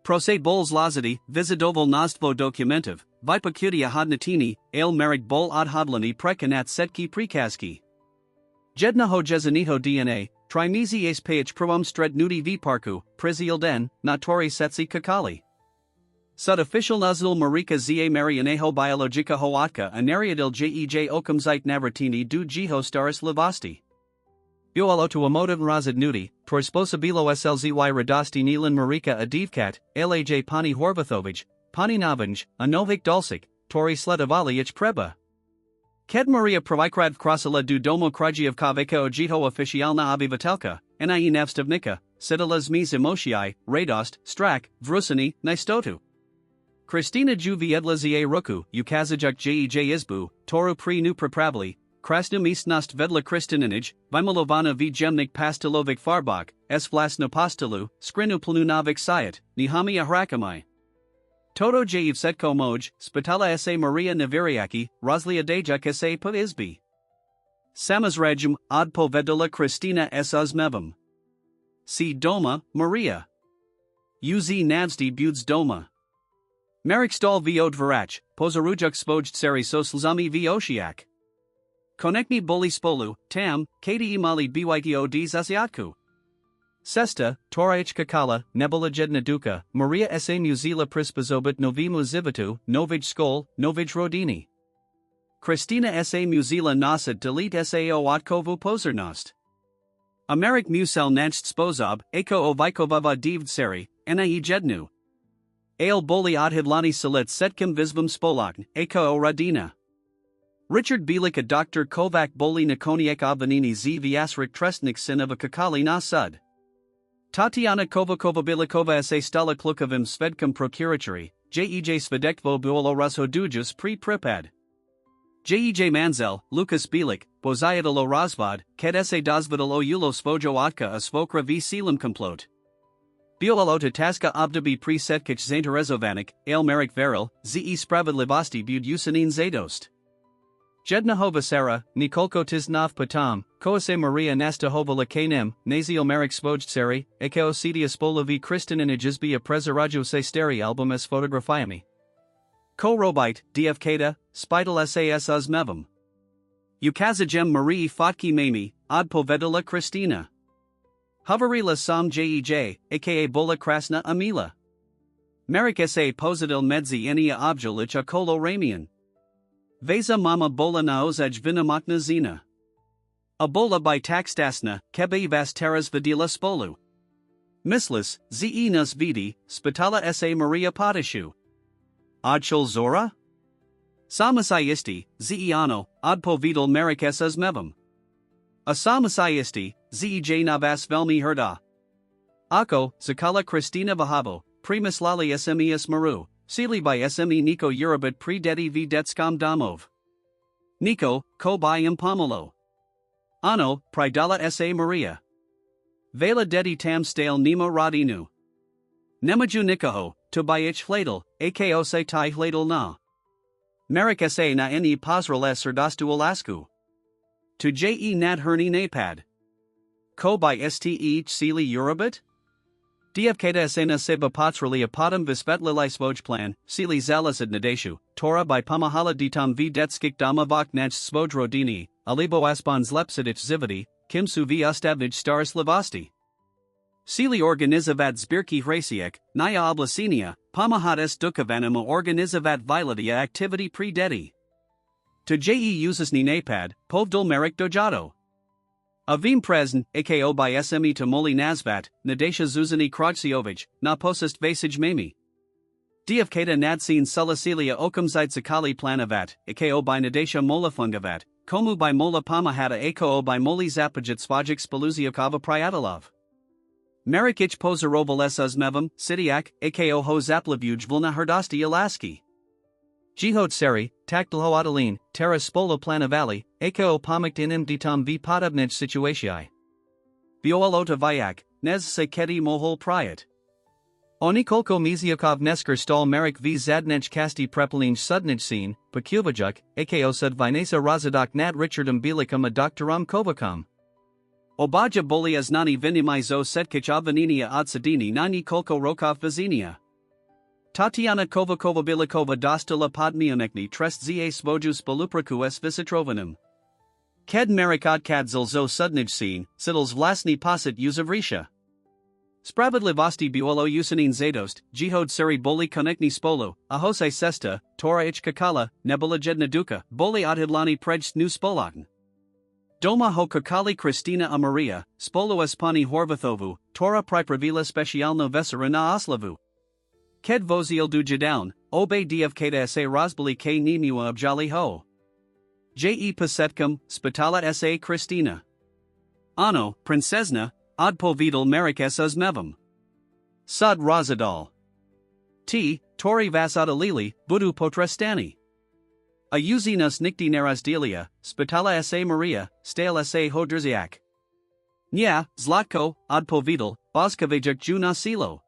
Prose bols lazadi, vizidoval nostvo dokumentiv, vipakutia hodnatini, ale merik bol odhodlani prekanat setki prikaski. Jednaho jezaniho DNA, trimezi ace page proum stred nudi v parku, prizilden, notori setsi kakali. Sud official nazul marika za marianeho biologica hoatka anariadil jej okamzite navratini du jiho staris livasti. Bualo to emotive razid nudi, prosposabilo slzy radosti nilan marika adivkat, laj pani horvathovich, pani navanj, a novik dalsik, tori sledavali ich preba. Ked Maria Provikrad Krasila du domo Krajiev Kaveka Ojito Officialna Abivatelka, Nie Navstavnika, Sidala Zmi Zimoshii, Radost, Strak, Vrusani, Nistotu. Kristina Juviedla Zie Ruku, Ukazajuk Jej Izbu, Toru Pri Nu Pripravli, Krasnum Istnost Vedla Kristininij, Vimalovana V Jemnik Pastilovic Farbach, S Vlasno Pastilu, Skrinu Plunavik Sayat, Nihami Ahrakamai. Toto Jeev Setko Moj, Spitala sa Maria Naviriaki, Roslia Dejak sa Put Isbi. Samazrajum, Odpo Vedula Kristina s Uzmevam. C. Doma, Maria. Uz Navsti Buds Doma. Marikstal v Odvarach, Pozarujuk Spoj Seri Soslzami v Oshiak. Konekni Boli Spolu, Tam, Kati Mali Byto d Zasiatku. Sesta, Toraic Kakala, Nebula Jedna Duka, Maria sa Muzila Prispazobit Novimu Zivatu, Novij Skol, Novij Rodini. Kristina sa Muzila Nosit Delete sao Otkovu Pozernost. Amerik Musel Nanst Spozob, Eko Ovikovava Divd Seri, Nie Jednu. Ale Boli Odhidlani Salit Setkim Visvam Spolakn, Eko Radina. Richard Bilik Dr. Kovac Boli Nikoniek Obvanini z Vyasrik Trestnik Sin of a Kakali na Sud. Tatiana Kovakova Bilikova sa Stala Klukavim Svedkom Procuratori, Jej Svedekvo Buolo Razhodujus Pri Pripad. Jej Manzel, Lukas Bilik, Bozayadalo Razvad, Ked sa Dozvidalo Ulo Svojo Otka a Svokra v Selim Komplot. Biolalo Taska Obdabi Pri Setkich Zainterezovanik, Ale Merik Veril, Ze Spravedlivosti Bud Usanin Zadost. Jednahova Sara, Nikolko Tiznov Patam, Koase Maria Nastahova Lakanem, Nazio Merik Svojtseri, Ekeo Sedia Spolovi Kristin and Ijizbi a Prezarajo se Steri album as Fotografiami. Ko Robite, DF Kada, Spital SAS Uzmevam. Ukazajem Marie Fotki Mami, Odpo Vedula Kristina. Hoverila Sam Jej, aka Bola Krasna Amila. Merik sa Pozadil Medzi Enia Objulich a Kolo Ramian. Veza Mama Bola Naozaj Vinamakna Zina. Abola by Taxtasna, Kebe Vas Teras Vidila Spolu. Mislis, Ze Nas Vidi, Spitala sa Maria Potashu. Odchul Zora? Samasaisti, Zeano, Odpo Vidal Merik Sas Mevam. A Samasaisti, Zij Navas Velmi Herda. Ako, Zakala Kristina Vahavo, Primus Lali Smes Maru. Seali by Sme Niko Urabit Pri Dedi v Detskam Domov. Niko, Ko by Impamalo. Ano, Pridala sa Maria. Vela Dedi Tam Stale Nemo Radinu. Nemaju Nikaho, to by ich Hladel, Ako se tai Hladel na. Merik sa na Ni Pozral Serdastu Alasku. To Je Nad Herni Napad. Ko by Ste Seali Urabit? Dfkta esena seba patruli apadam visvetlilai svoj plan, sili zalasad nadeshu, Tora by pamahala ditam v detskik dama vok naj svoj rodini, alibo aspan zlepsidich zividi, kim su v ustavnij stars lavasti. Sili organizovat zbirki hrasiek, naya oblasinia, pamahates dukavanima organizovat vilatia activity pre-dedi. To je uses ni napad, povdul merik dojado. Avim prezn, ako by sme to moli nazvat, nadesha zuzani krojciovich, na posist vasij mami. Dfkta nadsin sulasilia okumzite zakali planavat, ako by nadesha molafungavat, komu by mola pamahata ako by moli zapajit svajik spaluziokava priatalov. Marikich pozaroval esuzmevam, Sidiak, ako ho zaplavuj vlna hrdasti alaski. Jihod seri, takdlho adalin, terra spolo planavali, ako pomikt inim ditam v podobnij situatiai. Vioalota vyak, nez se kedi mohol priat. Onikolko miziokov nesker stol merik v zadnej kasti prepalinj sudnij sin, pakuvajuk, ako sud vinesa razadok nad richardum bilikum a doktorum kovakam. Obaja bolia znani vinimai zo setkich avaninia odsadini nani kolko rokov vizinia. Tatiana Kovakova Bilikova dostala podmionekni trest za svoju spolupraku s visitrovanim. Ked merik odkadzil zo sudnij sin, sidls vlasni posit uzavrisha. Spravedlivosti buolo usanin zadost, jihod seri boli konekni spolo, ahose sesta, Tora ich kakala, nebula jedna duka, boli odhidlani prejst nu spolaten. Doma ho kakali Kristina a Maria, spolo espani horvathovu, Tora pripravila specialno vesera na oslavu. Ked vozil du jadaun, obe dfkta sa razbali k nimua abjali ho. Je pasetkum, spitala sa Kristina. Ano, princesna, odpo vidal merik esuzmevam. Sud razadal. T, tori vasadalili, budu potrestani. A uzinas nikti nerazdelia, spitala sa Maria, stale sa hodrziak. Nya, zlatko, odpo vidal, bozkavijak ju nasilo.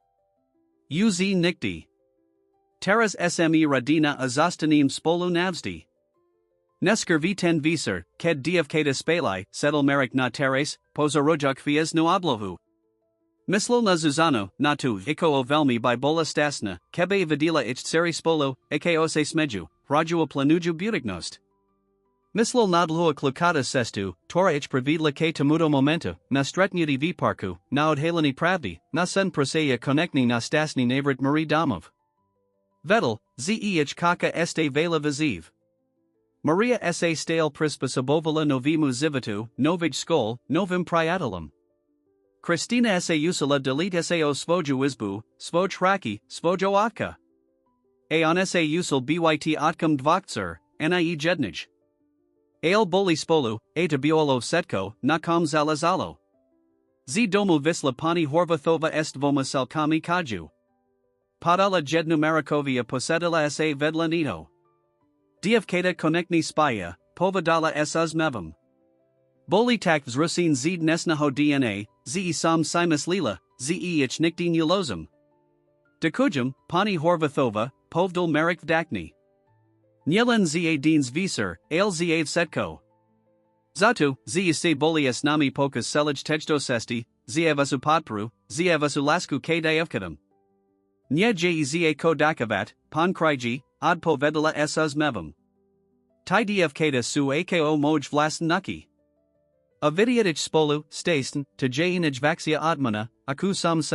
Uz nikti. Teras sme radina azostanim spolu navsdi. Nesker v10 visar, ked dfkta spalai, settle merik na teres, pozorojak fies no oblohu. Mislil na zuzano, natu, iko o velmi by bola stasna, kebe vidila ich seri spolo, ako se smeju, rajua planuju butiknost. Mislil nadlua klukata sestu, Tora ich pravidla ke tamudo momento, na stretnuti v parku, na odhalani pravdi, na sen proseya konekni na stasni navrit Marie Domov. Vedel, ze ich kaka este vela viziv. Maria sa stale prispasabovala novimu zivatu, novij skol, novim priatalum. Kristina sa usala delete sao svoju izbu, svoj raki, svojo otka. Aon sa usul byt otkum dvoktsur, nie jednij. Ale boli spolu, a tabiolo setko, nakam zalazalo. Z domu visla pani horvathova est voma selkami kaju. Podala jednu marikovia posedala sa vedlanito. Dfkta konekni spaya, povadala esuzmevam. Boli tak vzrusin zed nesnaho dna, ze sam simus lila, ze ich nikti nulozum. Dekujum, pani horvathova, povdul merik vdakni. Nyelen za deans visar, ale za setko. Zatu, za se bolias nami pokas selij tejdo sesti, za vasu podparu, za vasu lasku k dayevkadam. Nye je za kodakavat, pan kriji, odpo vedala esuzmevam. Ti dfkta su ako moj vlasn nuki. A vidiatich spolu, stasten, to jainij vaxia odmana, aku sam